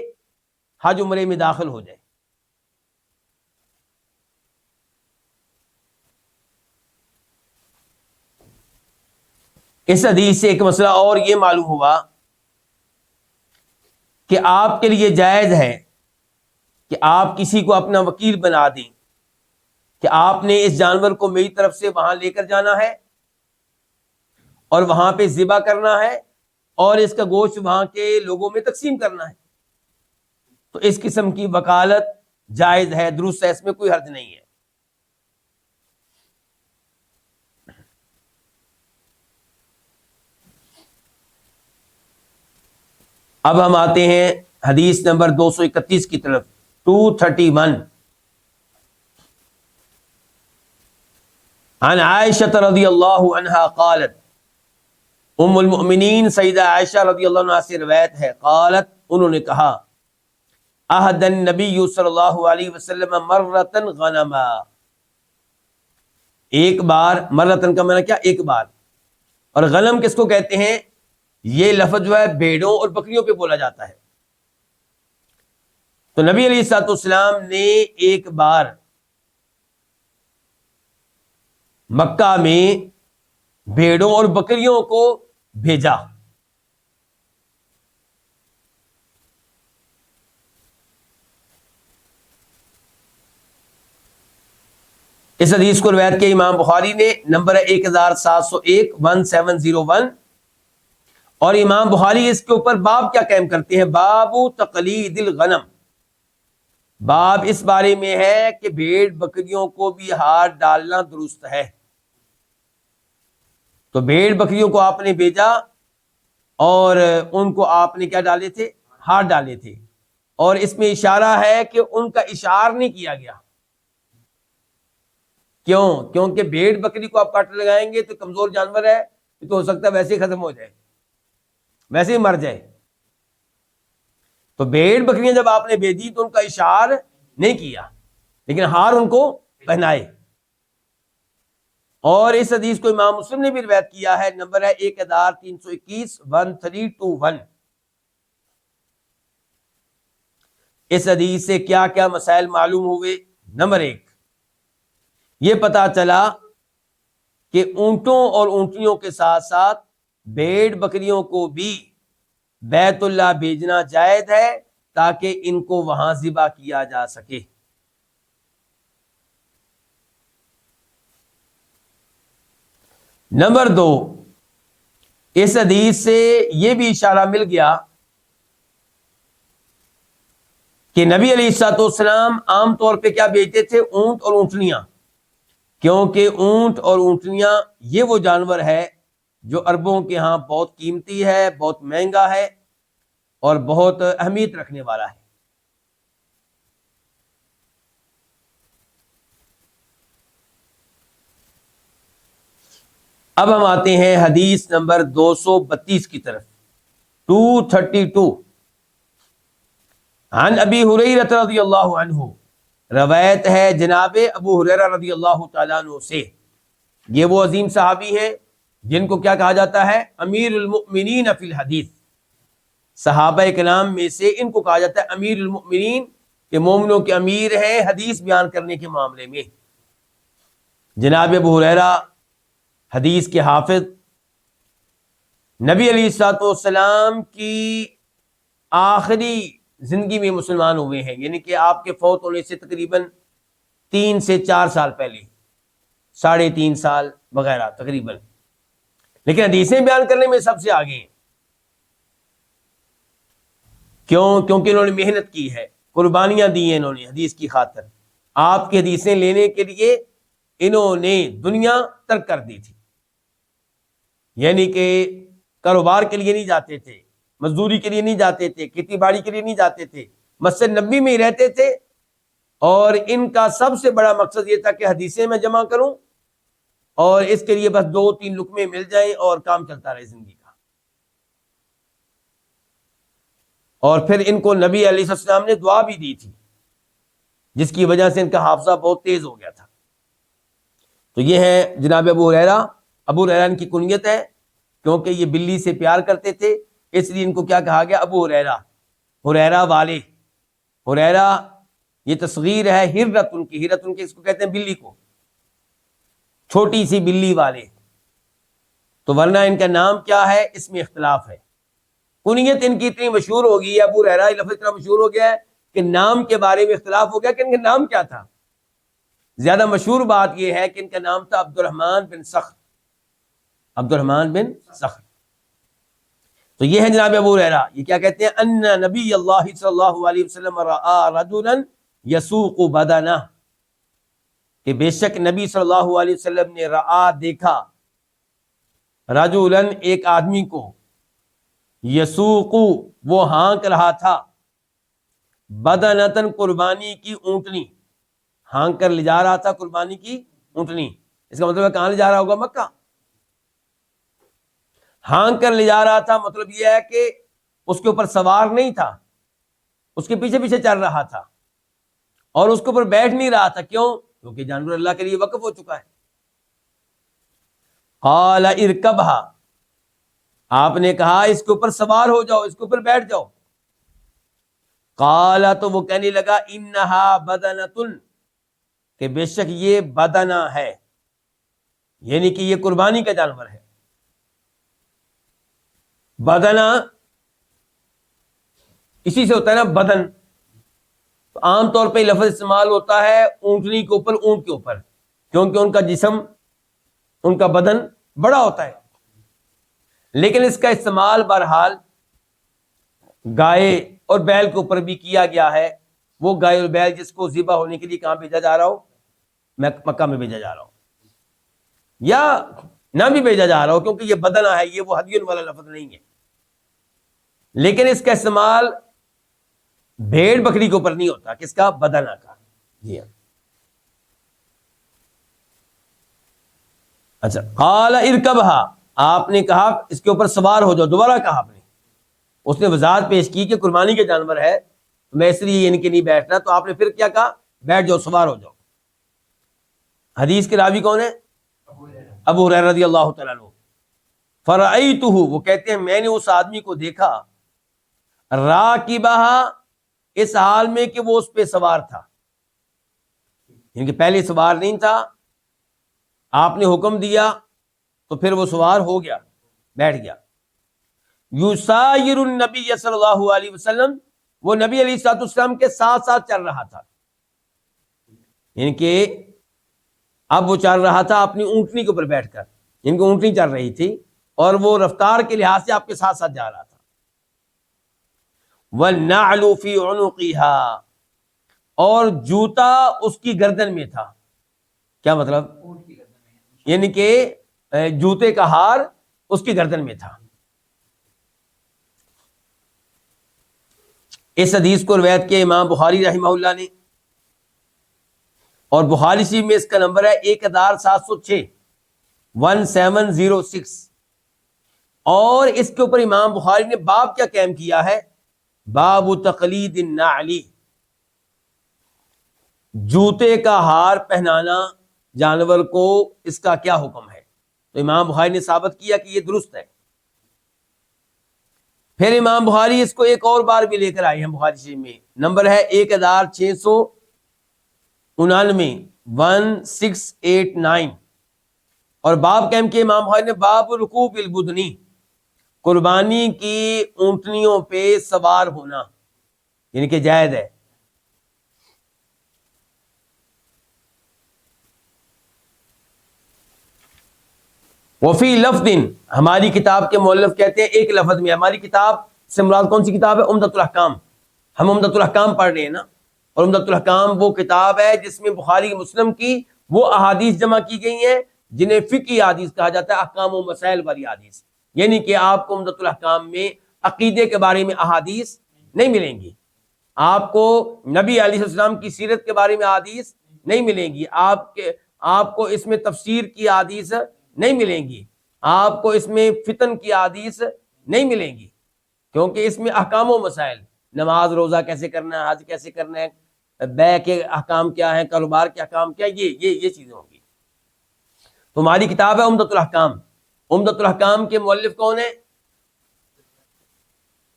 حج عمرے میں داخل ہو جائے۔ اس حدیث سے ایک مسئلہ اور یہ معلوم ہوا کہ آپ کے لیے جائز ہے کہ آپ کسی کو اپنا وکیل بنا دیں کہ آپ نے اس جانور کو میری طرف سے وہاں لے کر جانا ہے اور وہاں پہ ذبح کرنا ہے اور اس کا گوشت وہاں کے لوگوں میں تقسیم کرنا ہے۔ تو اس قسم کی وکالت جائز ہے، درست ہے، اس میں کوئی حرج نہیں ہے۔ اب ہم آتے ہیں حدیث نمبر 231 کی طرف، 231۔ عن عائشہ رضی اللہ عنہا قالت، ام المؤمنین سیدہ عائشہ رضی اللہ عنہ سے روایت ہے، قالت، انہوں نے کہا، اہد النبی صلی اللہ علیہ وسلم مرتن غنما، ایک بار، مرتن کا معنی کیا؟ ایک بار، اور غنم کس کو کہتے ہیں؟ یہ لفظ جو ہے بھیڑوں اور بکریوں پہ بولا جاتا ہے۔ تو نبی علیہ الصلوۃ والسلام نے ایک بار مکہ میں بھیڑوں اور بکریوں کو بھیجا۔ اس حدیث کو روایت کیا امام بخاری نے، نمبر ہے 1701 1701، اور امام بخاری اس کے اوپر باب کیا قائم کرتے ہیں؟ باب تقلید الغنم، باب اس بارے میں ہے کہ بھیڑ بکریوں کو بھی ہار ڈالنا درست ہے۔ تو بھیڑ بکریوں کو آپ نے بھیجا اور ان کو آپ نے کیا ڈالے تھے؟ ہار ڈالے تھے، اور اس میں اشارہ ہے کہ ان کا اشعار نہیں کیا گیا۔ کیوں؟ کیونکہ بھیڑ بکری کو آپ کٹ لگائیں گے تو کمزور جانور ہے، تو ہو سکتا ہے ویسے ہی ختم ہو جائے، ویسے ہی مر جائے۔ تو بھیڑ بکریاں جب آپ نے بھیجی تو ان کا اشعار نہیں کیا، لیکن ہار ان کو پہنائے۔ اور اس حدیث کو امام مسلم نے بھی روایت کیا ہے، نمبر ہے 1321 1321۔ اس حدیث سے کیا کیا مسائل معلوم ہوئے؟ نمبر 1، یہ پتا چلا کہ اونٹوں اور اونٹنیوں کے ساتھ ساتھ بھیڑ بکریوں کو بھی بیت اللہ بھیجنا جائز ہے تاکہ ان کو وہاں ذبح کیا جا سکے۔ نمبر 2، اس حدیث سے یہ بھی اشارہ مل گیا کہ نبی علیہ الصلوۃ والسلام عام طور پہ کیا بیچتے تھے؟ اونٹ اور اونٹنیاں، کیونکہ اونٹ اور اونٹنیاں یہ وہ جانور ہے جو عربوں کے ہاں بہت قیمتی ہے، بہت مہنگا ہے، اور بہت اہمیت رکھنے والا ہے۔ اب ہم آتے ہیں حدیث نمبر 232 کی طرف، 232۔ عن ابی ہریرہ رضی اللہ عنہ، روایت ہے جناب ابو ہریرہ رضی اللہ تعالیٰ عنہ سے۔ یہ وہ عظیم صحابی ہیں جن کو کیا کہا جاتا ہے؟ امیر المؤمنین فی الحدیث۔ صحابہ کرام میں سے ان کو کہا جاتا ہے امیر المؤمنین، کہ مومنوں کے امیر ہیں حدیث بیان کرنے کے معاملے میں۔ جناب ابو ہریرہ حدیث کے حافظ، نبی علیہ الصلوۃ والسلام کی آخری زندگی میں مسلمان ہوئے ہیں، یعنی کہ آپ کے فوت ہونے سے تقریباً 3 سے 4 سال پہلے، 3.5 سال وغیرہ تقریباً، لیکن حدیثیں بیان کرنے میں سب سے آگے ہیں۔ کیونکہ انہوں نے محنت کی ہے، قربانیاں دی ہیں انہوں نے حدیث کی خاطر۔ آپ کی حدیثیں لینے کے لیے انہوں نے دنیا ترک کر دی تھی، یعنی کہ کاروبار کے لیے نہیں جاتے تھے، مزدوری کے لیے نہیں جاتے تھے، کھیتی باڑی کے لیے نہیں جاتے تھے، مسجد نبوی میں ہی رہتے تھے، اور ان کا سب سے بڑا مقصد یہ تھا کہ حدیثیں میں جمع کروں اور اس کے لیے بس 2-3 لقمے مل جائیں اور کام چلتا رہے زندگی کا۔ اور پھر ان کو نبی علیہ السلام نے دعا بھی دی تھی، جس کی وجہ سے ان کا حافظہ بہت تیز ہو گیا تھا۔ تو یہ ہے جناب ابو ہریرہ۔ ابو ہریرہ ان کی کنیت ہے، کیونکہ یہ بلی سے پیار کرتے تھے، اس لیے ان کو کیا کہا گیا؟ ابو ہریرہ، ہریرہ والے۔ ہریرہ یہ تصغیر ہے ہرت ان کی، ہرت ان کے اس کو کہتے ہیں بلی کو، چھوٹی سی بلی والے۔ تو ورنہ ان کا نام کیا ہے اس میں اختلاف ہے۔ کنیت ان کی اتنی مشہور ہو گئی ہے، ابو ہریرہ یہ لفظ اتنا مشہور ہو گیا ہے کہ نام کے بارے میں اختلاف ہو گیا کہ ان کا نام کیا تھا۔ زیادہ مشہور بات یہ ہے کہ ان کا نام تھا عبد الرحمن بن صخر، عبد الرحمن بن صخر۔ تو یہ ہے جناب ابو ہریرہ، یہ کیا کہتے ہیں؟ ان نبی اللہ صلی اللہ علیہ وسلم رأى رجلا یسوق بدنہ، کہ بے شک نبی صلی اللہ علیہ وسلم نے رآ دیکھا، رجلا ایک آدمی کو، یسوق وہ ہانک رہا تھا، بدنتن قربانی کی اونٹنی، ہانک کر لے جا رہا تھا قربانی کی اونٹنی۔ اس کا مطلب ہے کہاں لے جا رہا ہوگا؟ مکہ۔ ہانک کر لے جا رہا تھا مطلب یہ ہے کہ اس کے اوپر سوار نہیں تھا، اس کے پیچھے پیچھے چل رہا تھا، اور اس کے اوپر بیٹھ نہیں رہا تھا۔ کیوں؟ کیونکہ جانور اللہ کے لیے وقف ہو چکا ہے۔ قال ارکبھا، آپ نے کہا اس کے اوپر سوار ہو جاؤ، اس کے اوپر بیٹھ جاؤ۔ قال، تو وہ کہنے لگا، انہا بدنتن، کہ بے شک یہ بدنہ ہے، یعنی کہ یہ قربانی کا جانور ہے۔ بدنہ اسی سے ہوتا ہے نا بدن، تو عام طور پہ لفظ استعمال ہوتا ہے اونٹنی کے اوپر، اونٹ کے اوپر، کیونکہ ان کا جسم، ان کا بدن بڑا ہوتا ہے۔ لیکن اس کا استعمال بہرحال گائے اور بیل کے اوپر بھی کیا گیا ہے۔ وہ گائے اور بیل جس کو ذبح ہونے کے لیے کہاں بھیجا جا رہا ہو؟ مکہ میں بھیجا جا رہا ہو، یا نہ بھی بھیجا جا رہا ہو، کیونکہ یہ بدنہ ہے، یہ وہ ہدیون والا لفظ نہیں ہے۔ لیکن اس کا استعمال بھیڑ بکری کے اوپر نہیں ہوتا، کس کا؟ بدنہ کا۔ جی ہاں، اچھا۔ قال ارکبھا، آپ نے کہا اس کے اوپر سوار ہو جاؤ، دوبارہ کہا آپ نے۔ اس نے وضاحت پیش کی کہ قربانی کے جانور ہے، میں اس لیے ان کے نہیں بیٹھنا، تو آپ نے پھر کیا کہا؟ بیٹھ جاؤ، سوار ہو جاؤ۔ حدیث کے راوی کون ہے؟ ابو ہریرہ رضی اللہ تعالیٰ عنہ۔ فرأیتہ، وہ کہتے ہیں میں نے اس آدمی کو دیکھا، راکبھا، اس حال میں کہ وہ اس پہ سوار تھا، یعنی کہ پہلے سوار نہیں تھا، آپ نے حکم دیا تو پھر وہ سوار ہو گیا، بیٹھ گیا۔ یسایر النبی صلی اللہ علیہ وسلم، وہ نبی علیہ الصلوۃ والسلام کے ساتھ ساتھ چل رہا تھا، یعنی کہ اب وہ چل رہا تھا اپنی اونٹنی کے اوپر بیٹھ کر، یعنی کہ اونٹنی چل رہی تھی اور وہ رفتار کے لحاظ سے آپ کے ساتھ ساتھ جا رہا تھا۔ وَالنَّعْلُ فِي عُنُقِهَا، اور جوتا اس کی گردن میں تھا۔ کیا مطلب؟ یعنی کہ جوتے کا ہار اس کی گردن میں تھا۔ اس حدیث کو روایت کیا امام بخاری رحمہ اللہ نے، اور بخاری شریف میں اس کا نمبر ہے 1706 1706۔ اور اس کے اوپر امام بخاری نے باب کیا قائم کیا ہے؟ باب تقلید النعلی، جوتے کا ہار پہنانا جانور کو، اس کا کیا حکم ہے؟ تو امام بخاری نے ثابت کیا کہ یہ درست ہے۔ پھر امام بخاری اس کو ایک اور بار بھی لے کر آئے ہیں، بخاری شریف میں نمبر ہے 1699 1689، اور باب قائم کیا امام بخاری نے باب رکوب البدنی، قربانی کی اونٹنیوں پہ سوار ہونا، یعنی کہ جائز ہے۔ وفی لفظ، ہماری کتاب کے مؤلف کہتے ہیں ایک لفظ میں، ہماری کتاب سے مراد کون سی کتاب ہے؟ عمدۃ الاحکام۔ ہم عمدۃ الاحکام پڑھ رہے ہیں نا، اور عمدۃ الاحکام وہ کتاب ہے جس میں بخاری مسلم کی وہ احادیث جمع کی گئی ہیں جنہیں فقہی احادیث کہا جاتا ہے، احکام و مسائل والی احادیث، یعنی کہ آپ کو عمدۃ الاحکام میں عقیدے کے بارے میں احادیث نہیں ملیں گی، آپ کو نبی علیہ السلام کی سیرت کے بارے میں احادیث نہیں ملیں گی، آپ کو اس میں تفسیر کی احادیث نہیں ملیں گی، آپ کو اس میں فتن کی احادیث نہیں ملیں گی، کیونکہ اس میں احکام و مسائل، نماز روزہ کیسے کرنا ہے، حج کیسے کرنا ہے، بیع کے احکام کیا ہیں، کاروبار کے احکام کیا، یہ چیزیں ہوں گی۔ تو ہماری کتاب ہے عمدۃ الاحکام۔ عمدۃ الاحکام کے مؤلف کون ہیں؟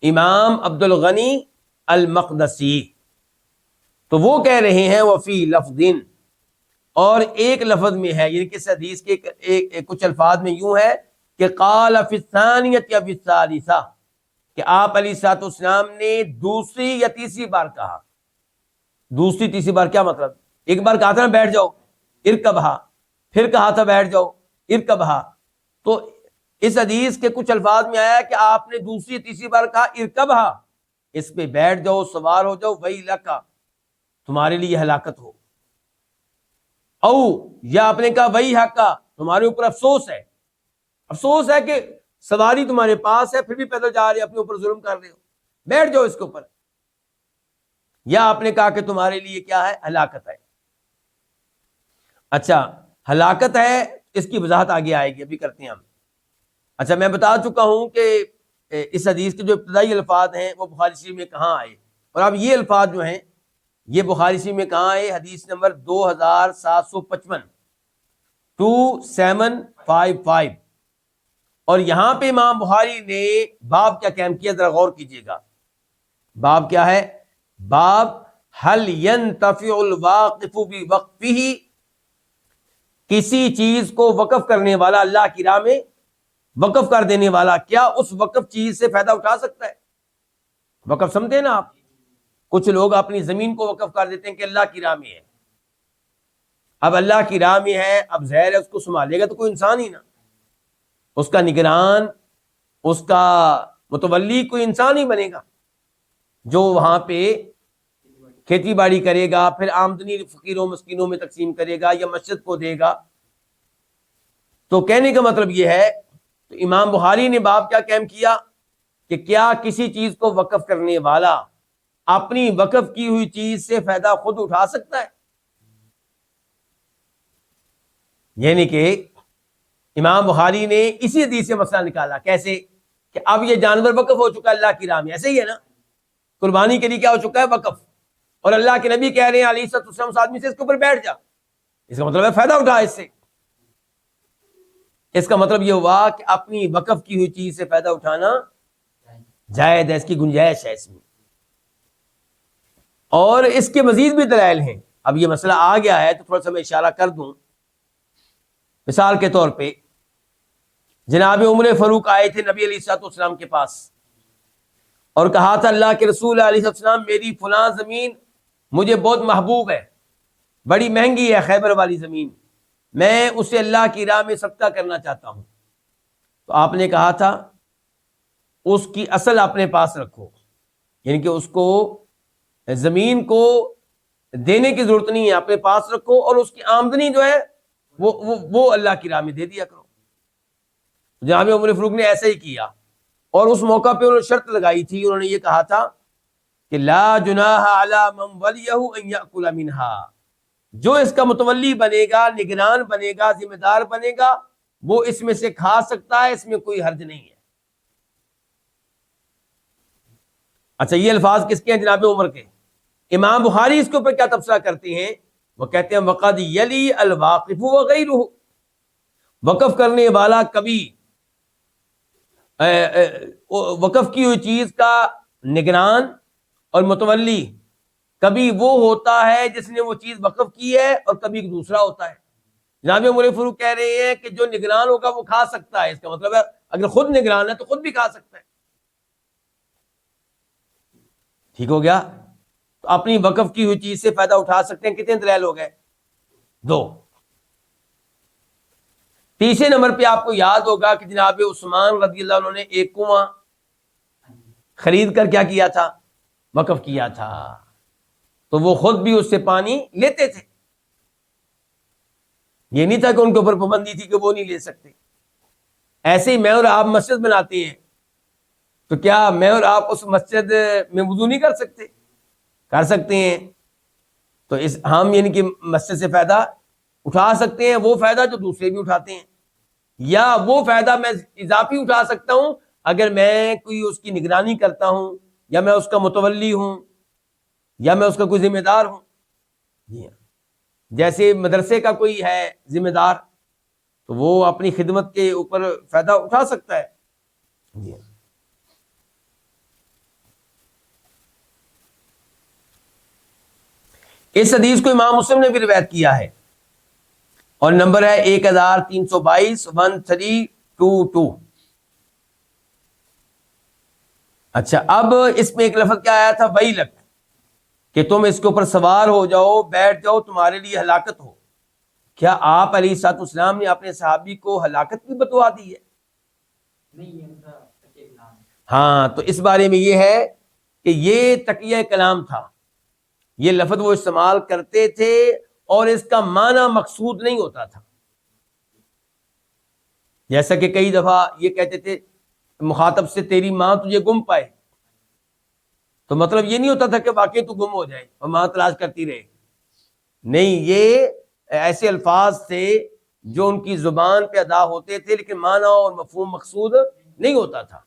امام عبد الغنی المقدسی۔ تو وہ کہہ رہے ہیں وفی لفظ، اور ایک لفظ میں ہے، یعنی کہ اس حدیث کے کچھ الفاظ میں یوں ہے کہ قال فی الثانیۃ یا فی الثالثہ، کہ آپ علیہ الصلوۃ والسلام نے دوسری یا تیسری بار کہا۔ دوسری تیسری بار کیا مطلب؟ ایک بار کہا تھا نا بیٹھ جاؤ ارکبھا، پھر کہا تھا بیٹھ جاؤ ارکبھا، تو اس حدیث کے کچھ الفاظ میں آیا کہ آپ نے دوسری تیسری بار کہا ارکبھا، اس پہ بیٹھ جاؤ، سوار ہو جاؤ، وہی لکا، تمہارے لیے ہلاکت ہو، او یا آپ نے کہا وہی حقا، تمہارے اوپر افسوس ہے، افسوس ہے کہ سواری تمہارے پاس ہے پھر بھی پیدل جا رہے، اپنے اوپر ظلم کر رہے ہو، بیٹھ جاؤ اس کے اوپر، یا آپ نے کہا کہ تمہارے لیے کیا ہے؟ ہلاکت ہے۔ اچھا، ہلاکت ہے، اس کی وضاحت آگے آئے گی، ابھی کرتے ہیں ہم۔ اچھا، میں بتا چکا ہوں کہ اس حدیث کے جو ابتدائی الفاظ ہیں وہ بخاری شریف میں کہاں آئے، اور اب یہ الفاظ جو ہیں یہ بخاری شریف میں کہاں آئے؟ حدیث نمبر 2755 2755، اور یہاں پہ امام بخاری نے باب کیا قائم کیا؟ ذرا غور کیجئے گا، باب کیا ہے؟ باب هل ينتفع الواقف بوقفه، کسی چیز کو وقف کرنے والا، اللہ کی راہ میں وقف کر دینے والا، کیا اس وقف چیز سے فائدہ اٹھا سکتا ہے؟ وقف سمجھتے ہیں نا آپ؟ کچھ لوگ اپنی زمین کو وقف کر دیتے ہیں کہ اللہ کی راہ میں ہے، اب اللہ کی راہ میں ہے، اب ظاہر ہے اس کو سنبھالے گا تو کوئی انسان ہی نا، اس کا نگران، اس کا متولی کوئی انسان ہی بنے گا جو وہاں پہ کھیتی باڑی کرے گا، پھر آمدنی فقیروں مسکینوں میں تقسیم کرے گا یا مسجد کو دے گا۔ تو کہنے کا مطلب یہ ہے، تو امام بخاری نے باب کیا قائم کیا کہ کیا کسی چیز کو وقف کرنے والا اپنی وقف کی ہوئی چیز سے فائدہ خود اٹھا سکتا ہے؟ یعنی کہ امام بخاری نے اسی حدیث سے مسئلہ نکالا، کیسے کہ اب یہ جانور وقف ہو چکا ہے اللہ کی راہ میں، ایسے ہی ہے نا، قربانی کے لیے کیا ہو چکا ہے؟ وقف، اور اللہ کے نبی کہہ رہے ہیں علیہ الصلوۃ والسلام اس آدمی سے اس کے اوپر بیٹھ جا، اس کا مطلب ہے فائدہ اٹھا اس سے، اس کا مطلب یہ ہوا کہ اپنی وقف کی ہوئی چیز سے فائدہ اٹھانا جائز ہے، اس کی گنجائش ہے اس میں۔ اور اس کے مزید بھی دلائل ہیں، اب یہ مسئلہ آ گیا ہے تو تھوڑا سا میں اشارہ کر دوں۔ مثال کے طور پہ جناب عمر فاروق آئے تھے نبی علیہ الصلوۃ والسلام کے پاس اور کہا تھا اللہ کے رسول علیہ الصلوۃ والسلام، میری فلاں زمین مجھے بہت محبوب ہے، بڑی مہنگی ہے، خیبر والی زمین، میں اسے اللہ کی راہ میں صدقہ کرنا چاہتا ہوں۔ تو آپ نے کہا تھا اس کی اصل اپنے پاس رکھو، یعنی کہ اس کو زمین کو دینے کی ضرورت نہیں ہے، اپنے پاس رکھو، اور اس کی آمدنی جو ہے وہ اللہ کی راہ میں دے دیا کرو۔ جناب عمر فاروق نے ایسا ہی کیا، اور اس موقع پہ انہوں نے شرط لگائی تھی، انہوں نے یہ کہا تھا کہ لا جناح علی من ولیہ ان یأکل منہا، جو اس کا متولی بنے گا، نگران بنے گا، ذمہ دار بنے گا، وہ اس میں سے کھا سکتا ہے، اس میں کوئی حرج نہیں ہے۔ اچھا، یہ الفاظ کس کے ہیں؟ جناب عمر کے۔ امام بخاری اس کے اوپر کیا تبصرہ کرتے ہیں؟ وہ کہتے ہیں وقد یلی الواقف وغیرہ، وقف کرنے والا کبھی وقف کی ہوئی چیز کا نگران اور متولی کبھی وہ ہوتا ہے جس نے وہ چیز وقف کی ہے، اور کبھی ایک دوسرا ہوتا ہے۔ جناب عمر فاروق کہہ رہے ہیں کہ جو نگران ہوگا وہ کھا سکتا ہے، اس کا مطلب ہے اگر خود نگران ہے تو خود بھی کھا سکتا ہے۔ ٹھیک ہو گیا؟ تو اپنی وقف کی ہوئی چیز سے فائدہ اٹھا سکتے ہیں۔ کتنے دلائل ہو گئے؟ 2۔ تیسرے نمبر پہ آپ کو یاد ہوگا کہ جناب عثمان رضی اللہ عنہ نے ایک کنواں خرید کر کیا کیا تھا؟ وقف کیا تھا، تو وہ خود بھی اس سے پانی لیتے تھے۔ یہ نہیں تھا کہ ان کے اوپر پابندی تھی کہ وہ نہیں لے سکتے۔ ایسے ہی میں اور آپ مسجد بناتے ہیں، تو کیا میں اور آپ اس مسجد میں وضو نہیں کر سکتے؟ کر سکتے ہیں۔ تو ہم یعنی کہ مسجد سے فائدہ اٹھا سکتے ہیں، وہ فائدہ جو دوسرے بھی اٹھاتے ہیں، یا وہ فائدہ میں اضافی اٹھا سکتا ہوں اگر میں کوئی اس کی نگرانی کرتا ہوں، یا میں اس کا متولی ہوں، یا میں اس کا کوئی ذمہ دار ہوں۔ جی ہاں، جیسے مدرسے کا کوئی ہے ذمہ دار، تو وہ اپنی خدمت کے اوپر فائدہ اٹھا سکتا ہے۔ جی ہاں۔ اس حدیث کو امام مسلم نے بھی روایت کیا ہے، اور نمبر ہے 1322 1322۔ اچھا، اب اس میں ایک لفظ کیا آیا تھا؟ ویلک، کہ تم اس کے اوپر سوار ہو جاؤ، بیٹھ جاؤ، تمہارے لیے ہلاکت ہو۔ کیا آپ علیہ الصلوۃ والسلام نے اپنے صحابی کو ہلاکت کی بدعا دی ہے؟ ہاں، تو اس بارے میں یہ ہے کہ یہ تقیہ کلام تھا، یہ لفظ وہ استعمال کرتے تھے اور اس کا معنی مقصود نہیں ہوتا تھا۔ جیسا کہ کئی دفعہ یہ کہتے تھے مخاطب سے تیری ماں تجھے گم پائے، تو مطلب یہ نہیں ہوتا تھا کہ واقعی تو گم ہو جائے اور ماں تلاش کرتی رہے۔ نہیں، یہ ایسے الفاظ تھے جو ان کی زبان پہ ادا ہوتے تھے، لیکن معنی اور مفہوم مقصود نہیں ہوتا تھا۔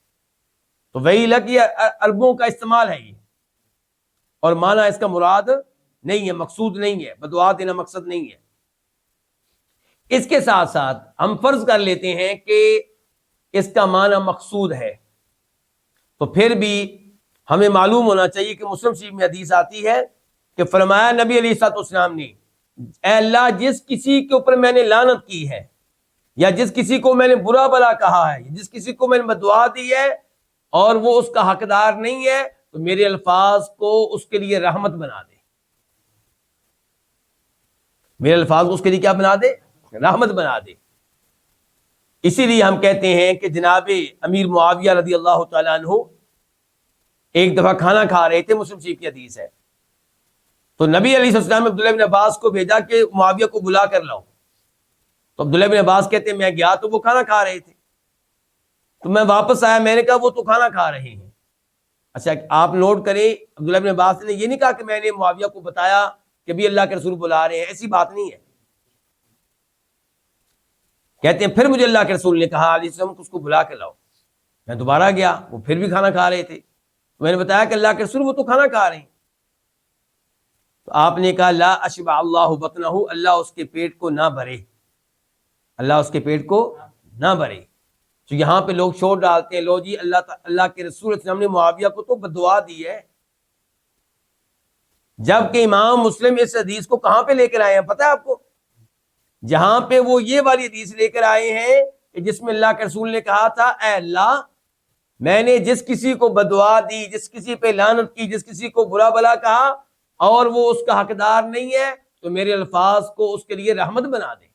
تو وہی لگ یہ عربوں کا استعمال ہے، یہ اور معنی اس کا مراد نہیں ہے، مقصود نہیں ہے، بدعا دینا مقصد نہیں ہے۔ اس کے ساتھ ساتھ ہم فرض کر لیتے ہیں کہ اس کا معنی مقصود ہے، تو پھر بھی ہمیں معلوم ہونا چاہیے کہ مسلم شریف میں حدیث آتی ہے کہ فرمایا نبی علیہ الصلوۃ والسلام نے، اے اللہ، جس کسی کے اوپر میں نے لعنت کی ہے، یا جس کسی کو میں نے برا بلا کہا ہے، جس کسی کو میں نے بدعا دی ہے اور وہ اس کا حقدار نہیں ہے، تو میرے الفاظ کو اس کے لیے رحمت بنا دے۔ میرے الفاظ کو اس کے لیے کیا بنا دے؟ رحمت بنا دے۔ اسی لیے ہم کہتے ہیں کہ جناب امیر معاویہ رضی اللہ تعالیٰ عنہ ایک دفعہ کھانا کھا رہے تھے، مسلم شریف کی حدیث ہے، تو نبی علیہ السلام نے عبداللہ بن عباس کو بھیجا کہ معاویہ کو بلا کر لاؤ۔ تو عبداللہ بن عباس کہتے ہیں میں گیا تو وہ کھانا کھا رہے تھے، تو میں واپس آیا، میں نے کہا وہ تو کھانا کھا رہے ہیں۔ اچھا، آپ نوٹ کریں، عبداللہ بن عباس نے یہ نہیں کہا کہ میں نے معاویہ کو بتایا کہ بھی اللہ کے رسول بلا رہے ہیں، ایسی بات نہیں ہے۔ کہتے ہیں پھر مجھے اللہ کے رسول نے کہا علیہ السلام کو اس کو بلا کے لاؤ۔ میں دوبارہ گیا، وہ پھر بھی کھانا کھا رہے تھے، میں نے بتایا کہ اللہ کے رسول وہ تو کھانا کھا رہے ہیں۔ تو آپ نے کہا لا اشبع اللہ بطنہ، اللہ اس کے پیٹ کو نہ بھرے، اللہ اس کے پیٹ کو نہ بھرے۔ تو یہاں پہ لوگ شور ڈالتے ہیں، لو جی اللہ کے رسول صلی اللہ علیہ وسلم نے معاویہ کو تو بدعا دی ہے، جبکہ امام مسلم اس حدیث کو کہاں پہ لے کر آئے ہیں پتہ ہے آپ کو؟ جہاں پہ وہ یہ والی حدیث لے کر آئے ہیں کہ جس میں اللہ کے رسول نے کہا تھا اے اللہ، میں نے جس کسی کو بدعا دی، جس کسی پہ لعنت کی، جس کسی کو برا بلا کہا اور وہ اس کا حقدار نہیں ہے، تو میرے الفاظ کو اس کے لیے رحمت بنا دے۔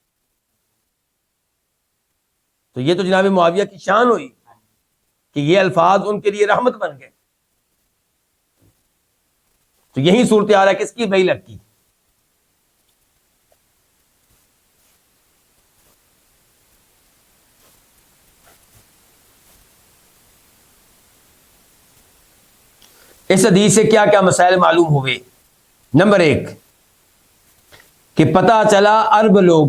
تو یہ تو جناب معاویہ کی شان ہوئی کہ یہ الفاظ ان کے لیے رحمت بن گئے۔ تو یہی صورتحال ہے کس کی؟ بیلک کی۔ اس حدیث سے کیا کیا مسائل معلوم ہوئے؟ نمبر 1 کہ پتہ چلا عرب لوگ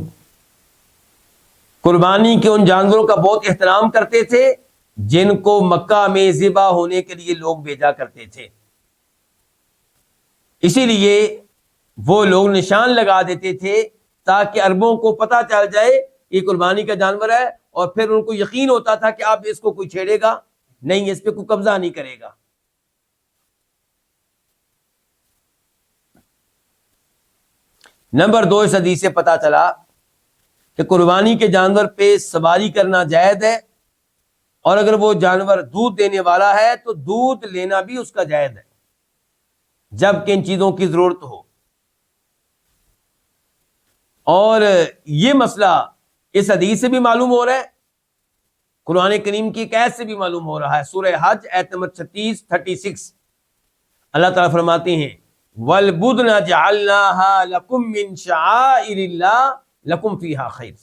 قربانی کے ان جانوروں کا بہت احترام کرتے تھے جن کو مکہ میں ذبح ہونے کے لیے لوگ بھیجا کرتے تھے، اسی لیے وہ لوگ نشان لگا دیتے تھے تاکہ عربوں کو پتہ چل جائے یہ قربانی کا جانور ہے، اور پھر ان کو یقین ہوتا تھا کہ اب اس کو کوئی چھیڑے گا نہیں، اس پہ کوئی قبضہ نہیں کرے گا۔ نمبر 2 اس حدیث سے پتہ چلا کہ قربانی کے جانور پہ سواری کرنا جائز ہے، اور اگر وہ جانور دودھ دینے والا ہے تو دودھ لینا بھی اس کا جائز ہے، جب کہ ان چیزوں کی ضرورت ہو۔ اور یہ مسئلہ اس حدیث سے بھی معلوم ہو رہا ہے، قرآن کریم کی ایک آیت سے بھی معلوم ہو رہا ہے، سورہ حج آیت نمبر 36 اللہ تعالیٰ فرماتے ہیں وَالْبُدْنَ جَعَلْنَاهَا لَكُمْ مِنْ شَعَائِرِ اللَّهِ لَكُمْ فِيهَا خَيْرٌ،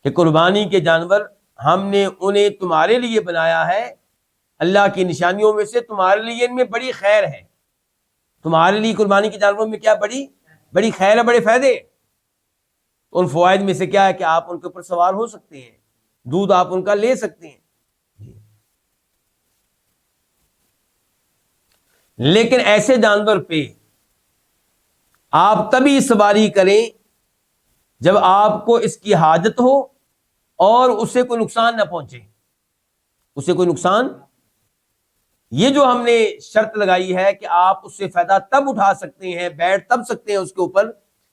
کہ قربانی کے جانور ہم نے انہیں تمہارے لیے بنایا ہے اللہ کی نشانیوں میں سے، تمہارے لیے ان میں بڑی خیر ہے۔ تمہارے لیے قربانی کے جانوروں میں کیا بڑی خیر ہے، بڑے فائدے۔ ان فوائد میں سے کیا ہے کہ آپ ان کے اوپر سوار ہو سکتے ہیں، دودھ آپ ان کا لے سکتے ہیں۔ لیکن ایسے جانور پہ آپ تبھی سواری کریں جب آپ کو اس کی حاجت ہو اور اسے کوئی نقصان نہ پہنچے، اسے کوئی نقصان۔ یہ جو ہم نے شرط لگائی ہے کہ آپ اس سے فائدہ تب اٹھا سکتے ہیں، بیٹھ تب سکتے ہیں اس کے اوپر،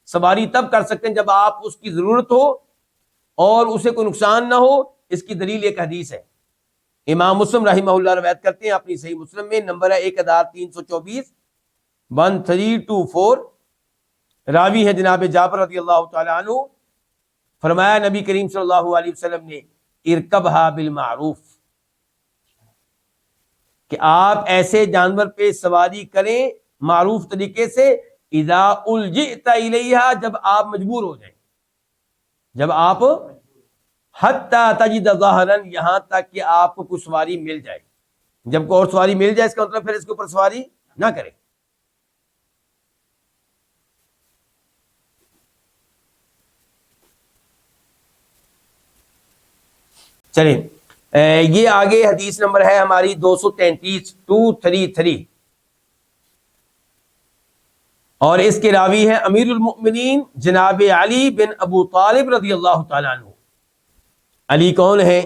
سواری تب کر سکتے ہیں جب آپ اس کی ضرورت ہو اور اسے کوئی نقصان نہ ہو۔ اس کی دلیل ایک حدیث ہے، امام مسلم رحمہ اللہ روایت کرتے ہیں اپنی صحیح مسلم میں، نمبر ہے 1324 1324، راوی ہے جناب جابر رضی اللہ تعالی عنہ، فرمایا نبی کریم صلی اللہ علیہ وسلم نے ارکبھا بالمعروف، کہ آپ ایسے جانور پہ سواری کریں معروف طریقے سے، اذا الجئت الیہا، جب آپ مجبور ہو جائیں، جب آپ حتی تجد ظہرا، یہاں تک کہ آپ کو کوئی سواری مل جائے۔ جب کوئی اور سواری مل جائے اس کا مطلب پھر اس کے اوپر سواری نہ کرے۔ چلیں یہ آگے حدیث نمبر ہے ہماری 233 اور اس کے راوی ہیں امیر المؤمنین جناب علی بن ابو طالب رضی اللہ تعالیٰ عنہ۔ علی کون ہیں؟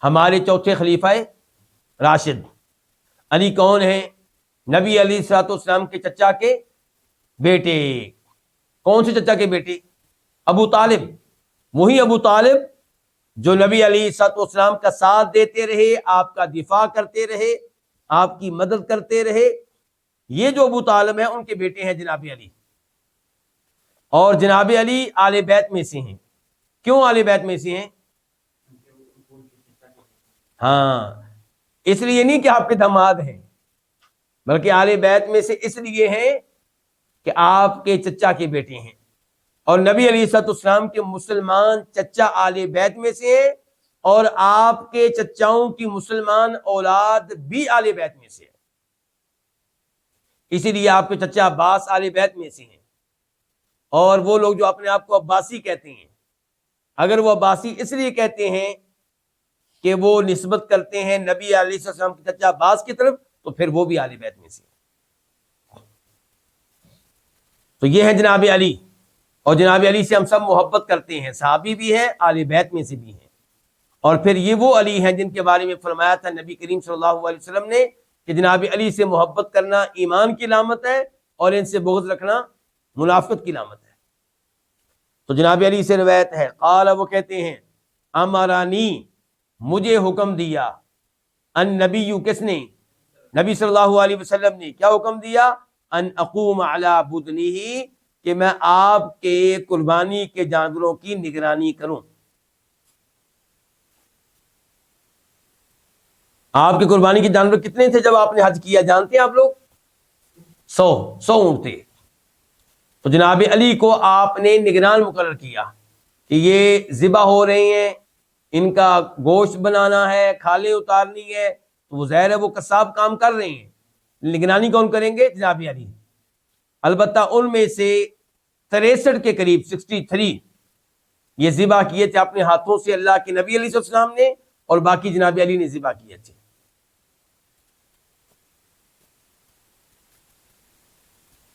ہمارے چوتھے خلیفہ راشد۔ علی کون ہیں؟ نبی علیہ الصلوۃ والسلام کے چچا کے بیٹے۔ کون سے چچا کے بیٹے؟ ابو طالب، وہی ابو طالب جو نبی علیہ الصلوۃ والسلام کا ساتھ دیتے رہے، آپ کا دفاع کرتے رہے، آپ کی مدد کرتے رہے۔ یہ جو ابو طالب ہیں ان کے بیٹے ہیں جناب علی، اور جناب علی آل بیت میں سے ہیں۔ کیوں آل بیت میں سے ہیں؟ ہاں، اس لیے نہیں کہ آپ کے داماد ہیں، بلکہ آل بیت میں سے اس لیے ہیں کہ آپ کے چچا کے بیٹے ہیں، اور نبی علیہ الصلوۃ والسلام کے مسلمان چچا آل بیت میں سے ہیں، اور آپ کے چچاؤں کی مسلمان اولاد بھی آل بیت میں سے ہے۔ اسی لیے آپ کے چچا عباس آل بیت میں سے ہیں، اور وہ لوگ جو اپنے آپ کو عباسی کہتے ہیں، اگر وہ عباسی اس لیے کہتے ہیں کہ وہ نسبت کرتے ہیں نبی علیہ السلام کے چچا عباس کی طرف، تو پھر وہ بھی آل بیت میں سے ہیں۔ تو یہ ہے جناب علی، اور جناب علی سے ہم سب محبت کرتے ہیں، صحابی بھی ہیں، آل بیت میں سے بھی ہیں۔ اور پھر یہ وہ علی ہیں جن کے بارے میں فرمایا تھا نبی کریم صلی اللہ علیہ وسلم نے کہ جناب علی سے محبت کرنا ایمان کی علامت ہے، اور ان سے بغض رکھنا منافقت کی علامت ہے۔ تو جناب علی سے روایت ہے، قال، وہ کہتے ہیں، امرانی، مجھے حکم دیا، النبی، کس نے؟ نبی صلی اللہ علیہ وسلم نے کیا حکم دیا؟ ان اقوم علی بدنہ، کہ میں آپ کے قربانی کے جانوروں کی نگرانی کروں۔ آپ کے قربانی کے جانور کتنے تھے جب آپ نے حج کیا؟ جانتے ہیں آپ لوگ؟ 100 اونٹ تھے۔ تو جناب علی کو آپ نے نگران مقرر کیا کہ یہ ذبح ہو رہے ہیں، ان کا گوشت بنانا ہے، کھالیں اتارنی ہے، تو وہ ظاہر ہے وہ قصاب کام کر رہے ہیں، نگرانی کون کریں گے؟ جناب علی. البتہ ان میں سے 63 کے قریب 63 یہ ذبح کیے تھے اپنے ہاتھوں سے اللہ کے نبی علیہ السلام نے، اور باقی جناب علی نے ذبح کیے تھے.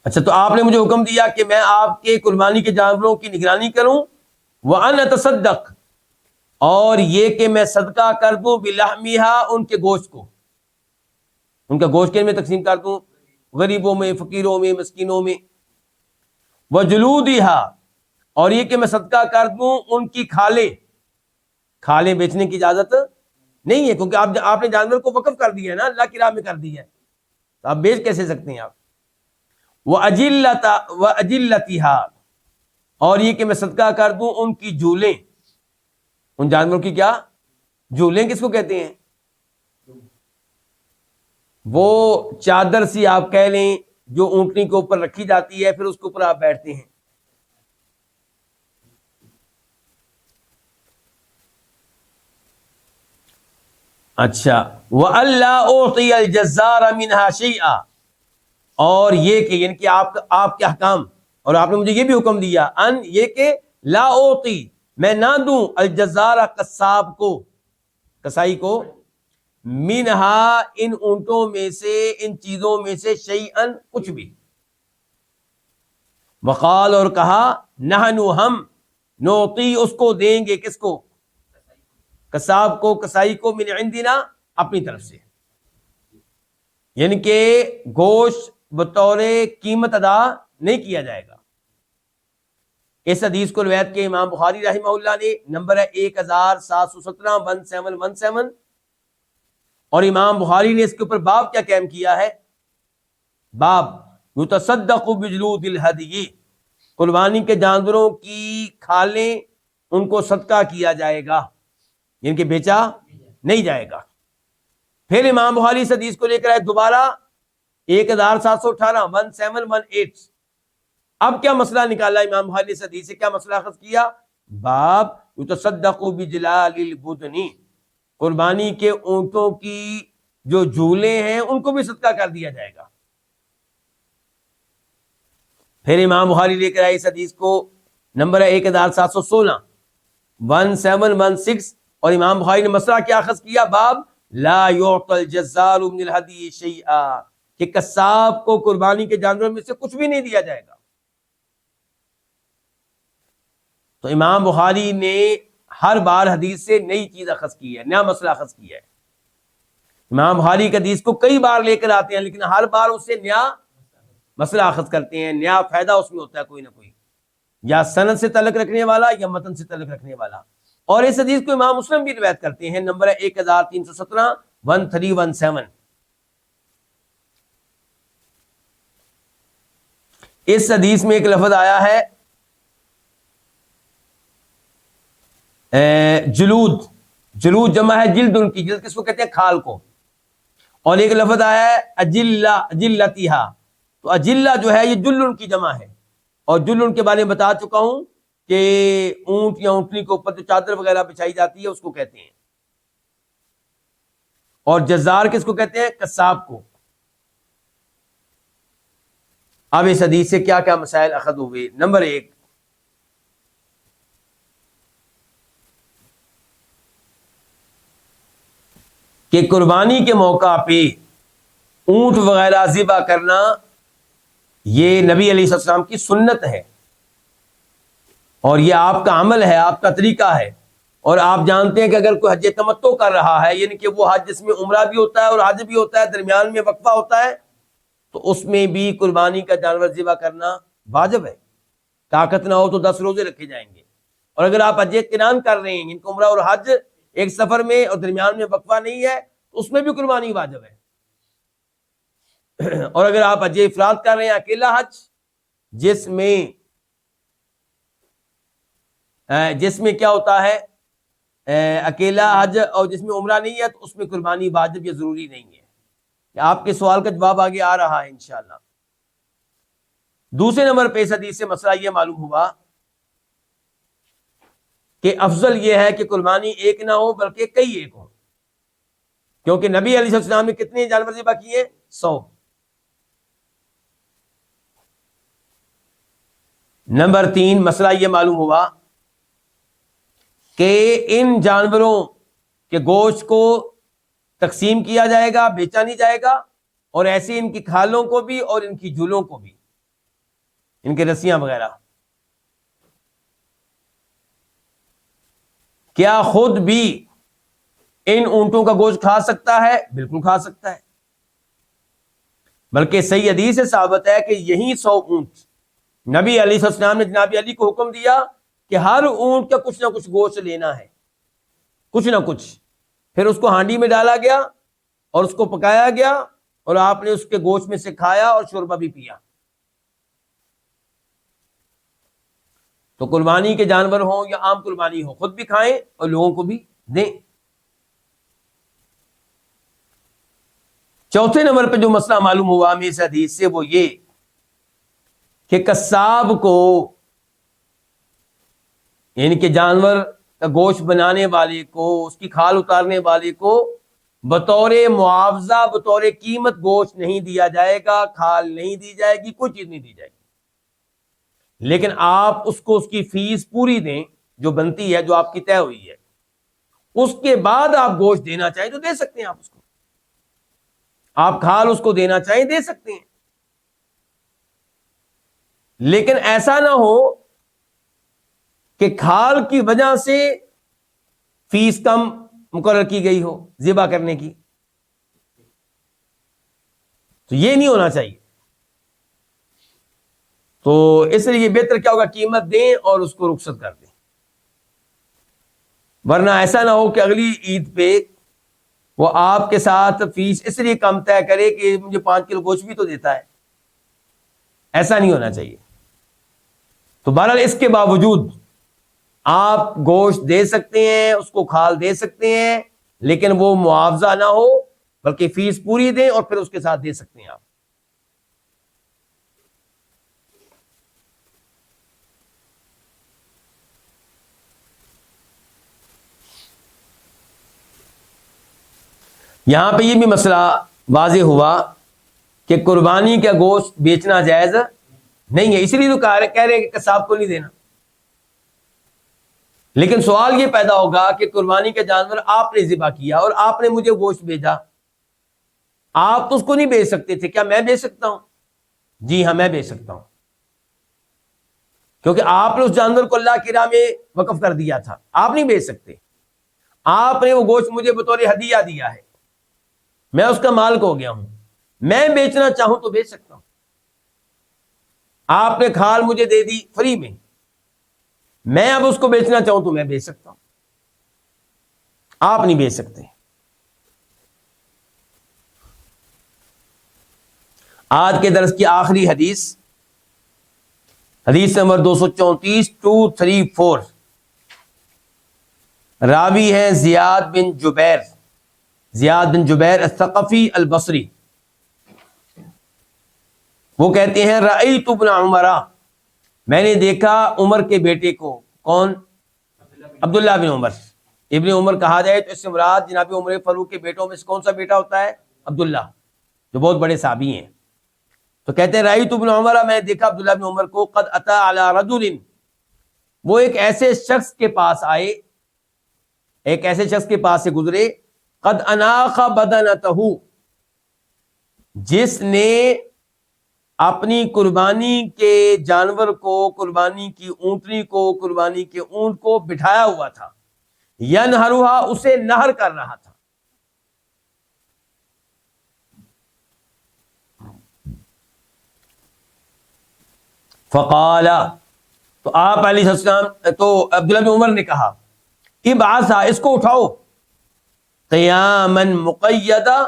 اچھا، تو آپ نے مجھے حکم دیا کہ میں آپ کے قربانی کے جانوروں کی نگرانی کروں، وَأَنْ أَتَصَدَّقْ، اور یہ کہ میں صدقہ کر دوں بِلَحْمِهَا، ان کے گوشت کو، ان کا گوشت میں تقسیم کر دوں غریبوں میں، فقیروں میں، مسکینوں میں. وَجُلُودِهَا، اور یہ کہ میں صدقہ کر دوں ان کی کھالیں. کھالیں بیچنے کی اجازت نہیں ہے، کیونکہ آپ نے جانور کو وقف کر دیا ہے نا، اللہ کی راہ میں کر دیا ہے، تو آپ بیچ کیسے سکتے ہیں آپ؟ وَأَجِلَّتِهَا، اور یہ کہ میں صدقہ کر دوں ان کی جھولیں. ان جانوروں کی کیا جھولیں کس کو کہتے ہیں؟ وہ چادر سی آپ کہہ لیں جو اونٹنی کے اوپر رکھی جاتی ہے، پھر اس کے اوپر آپ بیٹھتے ہیں. اچھا، وَأَلَّا أُعْطِيَ الْجَزَّارَ مِنْهَا شَيْئًا، اور یہ کہ یعنی کہ آپ کے احکام، اور آپ نے مجھے یہ بھی حکم دیا ان یہ کہ لا اوتی، میں نہ دوں الجزار قصاب کو، کسائی کو، منہا ان اونٹوں میں سے، ان چیزوں میں سے، شیئن کچھ بھی. وقال، اور کہا، نحنو ہم، نوتی اس کو دیں گے، کس کو؟ قصاب کو، کسائی کو، من عندنا اپنی طرف سے. یعنی کہ گوشت بطور قیمت ادا نہیں کیا جائے گا. اس حدیث کو روایت کے امام بخاری رحمہ اللہ نے، نمبر ہے 1717 1717، اور امام بخاری نے اس کے اوپر باب کیا قائم کیا ہے؟ باب یتصدق بجلود الہدی، قربانی کے جانوروں کی کھالیں ان کو صدقہ کیا جائے گا، یعنی کہ بیچا نہیں جائے گا. پھر امام بخاری اس حدیث کو لے کر آئے دوبارہ 1718 1718. اب کیا مسئلہ نکالا امام بخاری نے اس حدیث سے؟ کیا مسئلہ اخذ کیا؟ باب یتصدق بجلال البدن، قربانی کے اونٹوں کی جو جھولیں ہیں ان کو بھی صدقہ کر دیا جائے گا. پھر امام بخاری لے کر آئے اس حدیث کو، نمبر ہے 1716 1716، اور امام بخاری نے مسئلہ کیا اخذ کیا؟ باب لا یعطى الجزار من الہدی شیئا، کہ قصاب کو قربانی کے جانوروں میں سے کچھ بھی نہیں دیا جائے گا. تو امام بخاری نے ہر بار حدیث سے نئی چیز اخذ کی ہے، نیا مسئلہ اخذ کیا ہے. امام بخاری کی حدیث کو کئی بار لے کر آتے ہیں، لیکن ہر بار اس سے نیا مسئلہ اخذ کرتے ہیں، نیا فائدہ اس میں ہوتا ہے کوئی نہ کوئی، یا سند سے تعلق رکھنے والا یا متن سے تعلق رکھنے والا. اور اس حدیث کو امام مسلم بھی روایت کرتے ہیں، نمبر ہے 1317 1317. اس حدیث میں ایک لفظ آیا ہے جلود، جلود جمع ہے جلد، ان کی جلد کس کو کہتے ہیں؟ کھال کو. اور ایک لفظ آیا ہے اجلہ، اجلتیہا، تو اجلہ جو ہے یہ جلن کی جمع ہے، اور جلن کے بارے میں بتا چکا ہوں کہ اونٹ یا اونٹنی کے اوپر جو چادر وغیرہ بچھائی جاتی ہے اس کو کہتے ہیں. اور جزار کس کو کہتے ہیں؟ قصاب کو. اب اس حدیث سے کیا کیا مسائل اخذ ہوئے؟ نمبر 1، کہ قربانی کے موقع پہ اونٹ وغیرہ ذبح کرنا یہ نبی علیہ السلام کی سنت ہے، اور یہ آپ کا عمل ہے، آپ کا طریقہ ہے. اور آپ جانتے ہیں کہ اگر کوئی حج تمتع کر رہا ہے، یعنی کہ وہ حج جس میں عمرہ بھی ہوتا ہے اور حج بھی ہوتا ہے، درمیان میں وقفہ ہوتا ہے، تو اس میں بھی قربانی کا جانور ذبح کرنا واجب ہے. طاقت نہ ہو تو 10 روزے رکھے جائیں گے. اور اگر آپ حج قران کر رہے ہیں، ان کو عمرہ اور حج ایک سفر میں اور درمیان میں وقفہ نہیں ہے، تو اس میں بھی قربانی واجب ہے. اور اگر آپ حج افراد کر رہے ہیں، اکیلا حج، جس میں کیا ہوتا ہے، اکیلا حج اور جس میں عمرہ نہیں ہے، تو اس میں قربانی واجب یا ضروری نہیں ہے. آپ کے سوال کا جواب آگے آ رہا ہے انشاءاللہ. دوسرے نمبر پہ اس حدیث سے مسئلہ یہ معلوم ہوا کہ افضل یہ ہے کہ قربانی ایک نہ ہو بلکہ کئی ایک ہو، کیونکہ نبی علیہ السلام نے کتنے جانور ذبح کیے؟ 100. نمبر 3 مسئلہ یہ معلوم ہوا کہ ان جانوروں کے گوشت کو تقسیم کیا جائے گا، بیچا نہیں جائے گا، اور ایسے ان کی کھالوں کو بھی اور ان کی جھولوں کو بھی، ان کے رسیاں وغیرہ۔ کیا خود بھی ان اونٹوں کا گوشت کھا سکتا ہے؟ بالکل کھا سکتا ہے، بلکہ صحیح حدیث سے ثابت ہے کہ یہی 100 اونٹ نبی علیہ السلام نے جناب علی کو حکم دیا کہ ہر اونٹ کا کچھ نہ کچھ گوشت لینا ہے، کچھ نہ کچھ۔ پھر اس کو ہانڈی میں ڈالا گیا اور اس کو پکایا گیا، اور آپ نے اس کے گوشت میں سے کھایا اور شوربہ بھی پیا۔ تو قربانی کے جانور ہوں یا عام قربانی ہو، خود بھی کھائیں اور لوگوں کو بھی دیں۔ چوتھے نمبر پہ جو مسئلہ معلوم ہوا ہمیں اس حدیث سے، وہ یہ کہ قصاب کو، یعنی کہ جانور کا گوشت بنانے والے کو، اس کی کھال اتارنے والے کو بطور معاوضہ، بطور قیمت گوشت نہیں دیا جائے گا، کھال نہیں دی جائے گی، کوئی چیز نہیں دی جائے گی، لیکن آپ اس کو اس کی فیس پوری دیں جو بنتی ہے، جو آپ کی طے ہوئی ہے۔ اس کے بعد آپ گوشت دینا چاہیں تو دے سکتے ہیں، آپ اس کو، آپ کھال اس کو دینا چاہیں دے سکتے ہیں، لیکن ایسا نہ ہو کہ کھال کی وجہ سے فیس کم مقرر کی گئی ہو ذبح کرنے کی، تو یہ نہیں ہونا چاہیے۔ تو اس لیے بہتر کیا ہوگا، قیمت دیں اور اس کو رخصت کر دیں، ورنہ ایسا نہ ہو کہ اگلی عید پہ وہ آپ کے ساتھ فیس اس لیے کم طے کرے کہ مجھے 5 کلو گوشت بھی تو دیتا ہے۔ ایسا نہیں ہونا چاہیے۔ تو بہرحال اس کے باوجود آپ گوشت دے سکتے ہیں، اس کو کھال دے سکتے ہیں، لیکن وہ معاوضہ نہ ہو، بلکہ فیس پوری دیں اور پھر اس کے ساتھ دے سکتے ہیں آپ۔ یہاں پہ یہ بھی مسئلہ واضح ہوا کہ قربانی کا گوشت بیچنا جائز نہیں ہے، اسی لیے تو کہہ رہے ہیں کہ قصاب کو نہیں دینا۔ لیکن سوال یہ پیدا ہوگا کہ قربانی کا جانور آپ نے ذبح کیا اور آپ نے مجھے گوشت بھیجا، آپ تو اس کو نہیں بیچ سکتے تھے، کیا میں بیچ سکتا ہوں؟ جی ہاں، میں بیچ سکتا ہوں، کیونکہ آپ نے اس جانور کو اللہ کی راہ میں وقف کر دیا تھا، آپ نہیں بیچ سکتے۔ آپ نے وہ گوشت مجھے بطور ہدیہ دیا ہے، میں اس کا مالک ہو گیا ہوں، میں بیچنا چاہوں تو بیچ سکتا ہوں۔ آپ نے کھال مجھے دے دی فری میں، میں اب اس کو بیچنا چاہوں تو میں بیچ سکتا ہوں، آپ نہیں بیچ سکتے۔ آج کے درس کی آخری حدیث، حدیث نمبر 234 234، راوی ہیں زیاد بن جبیر الثقفی البصری۔ وہ کہتے ہیں رأیت ابن عمر، میں نے دیکھا عمر کے بیٹے کو۔ کون؟ عبداللہ بن عمر۔ ابن عمر کہا جائے تو اس سے مراد جناب عمر فاروق کے بیٹوں میں سے کون سا بیٹا ہوتا ہے؟ عبداللہ، جو بہت بڑے صحابی ہیں۔ تو کہتے ہیں رأیت ابن عمر، میں نے دیکھا عبداللہ بن عمر کو، قد اتی علی رجل، وہ ایک ایسے شخص کے پاس آئے، ایک ایسے شخص کے پاس سے گزرے، قد اناخ بدنتہ، جس نے اپنی قربانی کے جانور کو، قربانی کی اونٹنی کو، قربانی کے اونٹ کو بٹھایا ہوا تھا، ینہرھا، اسے نہر کر رہا تھا۔ فقال، تو آپ علیہ السلام، تو عبداللہ بن عمر نے کہا ابعثا، اس کو اٹھاؤ، قیاما مقیدا،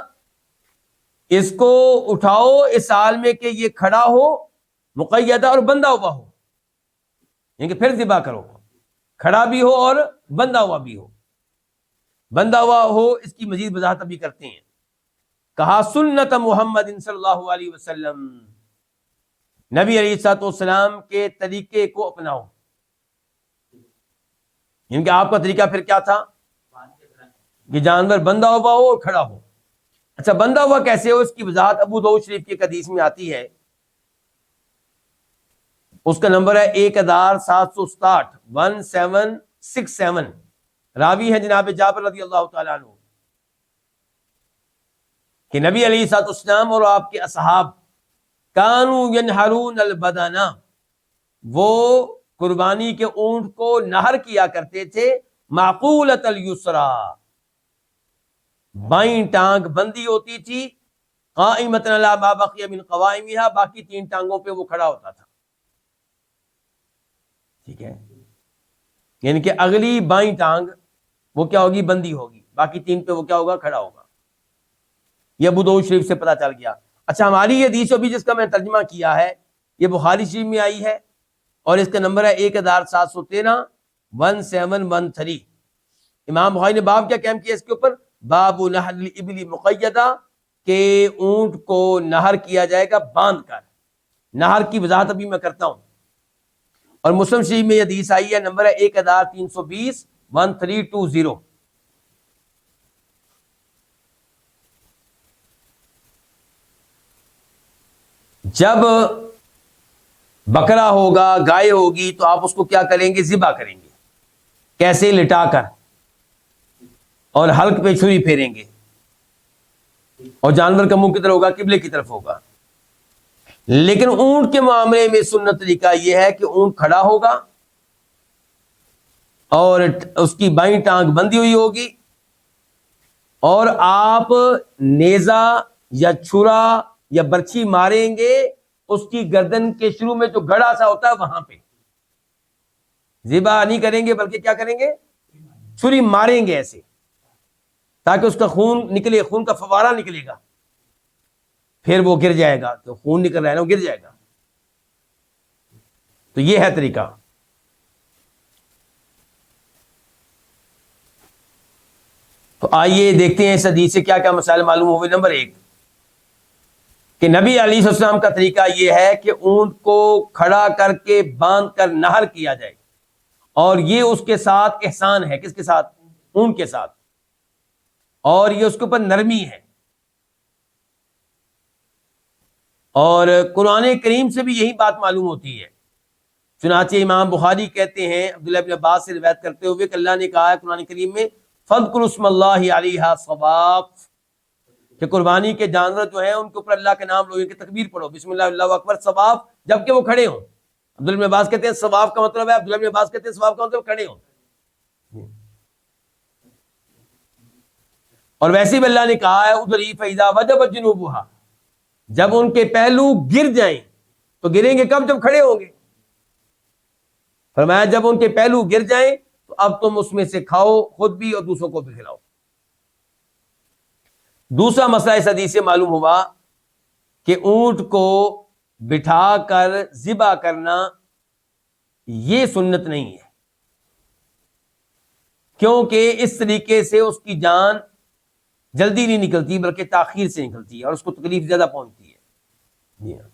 اس کو اٹھاؤ اس حال میں کہ یہ کھڑا ہو، مقیدہ اور بندہ ہوا ہو، یعنی کہ پھر ذبح کرو، کھڑا بھی ہو اور بندہ ہوا بھی ہو۔ بندہ ہوا ہو اس کی مزید وضاحت ابھی کرتے ہیں۔ کہا سنت محمد صلی اللہ علیہ وسلم، نبی علیہ الصلوۃ والسلام کے طریقے کو اپناؤ، یعنی کہ آپ کا طریقہ پھر کیا تھا کہ جانور بندہ ہوا ہو اور کھڑا ہو۔ اچھا بندہ ہوا کیسے ہو، اس کی وضاحت ابو داؤد شریف کی ایک حدیث میں آتی ہے اس کا نمبر ہے 1767 1767. راوی ہے جناب جابر رضی اللہ تعالیٰ عنہ کہ نبی علیہ الصلوۃ والسلام اور آپ کے اصحاب کانوا ینحرون البدنہ، وہ قربانی کے اونٹ کو نہر کیا کرتے تھے معقولۃ الیسرا، بائیں ٹانگ بندی ہوتی تھی، قائمۃ علی ما بقی من قوائمها، باقی 3 ٹانگوں پہ وہ کھڑا ہوتا تھا. ٹھیک ہے، یعنی کہ اگلی بائیں ٹانگ وہ کیا ہوگی؟ بندی ہوگی، باقی 3 پہ وہ کیا ہوگا؟ کھڑا ہوگا. یہ ابو داؤد شریف سے پتہ چل گیا. اچھا، ہماری یہ حدیث ابھی جس کا میں ترجمہ کیا ہے یہ بخاری شریف میں آئی ہے اور اس کا نمبر ہے 1713 1713. امام بخاری نے باب کیا قائم کیا اس کے اوپر؟ باب نحر الابل مقیدہ، کہ اونٹ کو نہر کیا جائے گا باندھ کر. نہر کی وضاحت ابھی میں کرتا ہوں. اور مسلم شریف میں یہ حدیث آئی ہے، نمبر ہے 1320 1320. جب بکرا ہوگا، گائے ہوگی، تو آپ اس کو کیا کریں گے؟ ذبح کریں گے. کیسے؟ لٹا کر، اور حلق پہ چھری پھیریں گے، اور جانور کا منہ کدھر ہوگا؟ قبلے کی طرف ہوگا. لیکن اونٹ کے معاملے میں سنت طریقہ یہ ہے کہ اونٹ کھڑا ہوگا اور اس کی بائیں ٹانگ بندھی ہوئی ہوگی، اور آپ نیزہ یا چھرا یا برچھی ماریں گے اس کی گردن کے شروع میں جو گڑھا سا ہوتا ہے وہاں پہ. ذبح نہیں کریں گے بلکہ کیا کریں گے؟ چھری ماریں گے ایسے، تاکہ اس کا خون نکلے، خون کا فوارہ نکلے گا، پھر وہ گر جائے گا. تو خون نکل رہا ہے نا، وہ گر جائے گا. تو یہ ہے طریقہ. تو آئیے دیکھتے ہیں اس حدیث سے کیا کیا مسائل معلوم ہوئے. نمبر 1 کہ نبی علیہ السلام کا طریقہ یہ ہے کہ اونٹ کو کھڑا کر کے باندھ کر نہر کیا جائے، اور یہ اس کے ساتھ احسان ہے. کس کے ساتھ؟ اونٹ کے ساتھ. اور یہ اس کے اوپر نرمی ہے. اور قرآن کریم سے بھی یہی بات معلوم ہوتی ہے. چنانچہ امام بخاری کہتے ہیں عبداللہ بن عباس سے روایت کرتے ہوئے کہ اللہ نے کہا ہے قرآن کریم میں فَاذْكُرُوا اسْمَ اللَّهِ عَلَيْهَا صَوَافٌ، کہ قربانی کے جانور جو ہیں ان کے اوپر اللہ کے نام لو، کہ تکبیر پڑھو، بسم اللہ اللہ اکبر، صواف، جبکہ وہ کھڑے ہوں. عبداللہ بن عباس کہتے ہیں صواف کا مطلب ہے، عبداللہ بن عباس کہتے ہیں صواف کا مطلب کھڑے ہوں. اور ویسے بھی اللہ نے کہا ہے ادھری فَإِذَا وَجَبَتْ جُنُوبُهَا، جب ان کے پہلو گر جائیں. تو گریں گے کب؟ جب کھڑے ہوں گے. فرمایا جب ان کے پہلو گر جائیں تو اب تم اس میں سے کھاؤ، خود بھی اور دوسروں کو بھی کھلاؤ. دوسرا مسئلہ اس حدیث سے معلوم ہوا کہ اونٹ کو بٹھا کر ذبح کرنا یہ سنت نہیں ہے، کیونکہ اس طریقے سے اس کی جان جلدی نہیں نکلتی بلکہ تاخیر سے نکلتی ہے اور اس کو تکلیف زیادہ پہنچتی ہے. جی ہاں.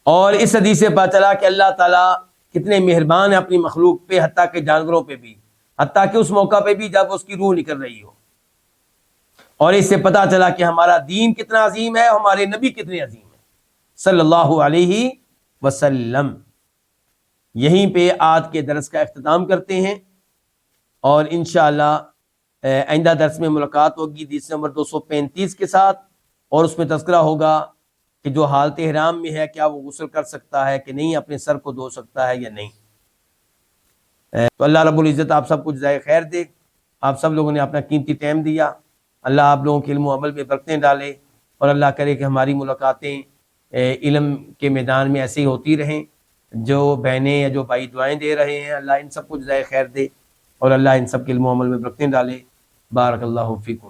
اور اس حدیث سے پتہ چلا کہ اللہ تعالیٰ کتنے مہربان ہیں اپنی مخلوق پہ، حتیٰ کہ جانوروں پہ بھی، حتیٰ کہ اس موقع پہ بھی جب اس کی روح نکل رہی ہو. اور اس سے پتہ چلا کہ ہمارا دین کتنا عظیم ہے، ہمارے نبی کتنے عظیم ہیں صلی اللہ علیہ وسلم. یہیں پہ آج کے درس کا اختتام کرتے ہیں، اور انشاءاللہ آئندہ درس میں ملاقات ہوگی حدیث نمبر 235 کے ساتھ، اور اس میں تذکرہ ہوگا کہ جو حالت احرام میں ہے کیا وہ غسل کر سکتا ہے کہ نہیں، اپنے سر کو دھو سکتا ہے یا نہیں. تو اللہ رب العزت آپ سب کو جزائے خیر دے. آپ سب لوگوں نے اپنا قیمتی ٹائم دیا. اللہ آپ لوگوں کے علم و عمل میں برکتیں ڈالے، اور اللہ کرے کہ ہماری ملاقاتیں علم کے میدان میں ایسے ہی ہوتی رہیں. جو بہنیں یا جو بھائی دعائیں دے رہے ہیں اللہ ان سب کو جزائے خیر دے، اور اللہ ان سب کے علم و عمل میں برکتیں ڈالے. بارک اللہ فیکم.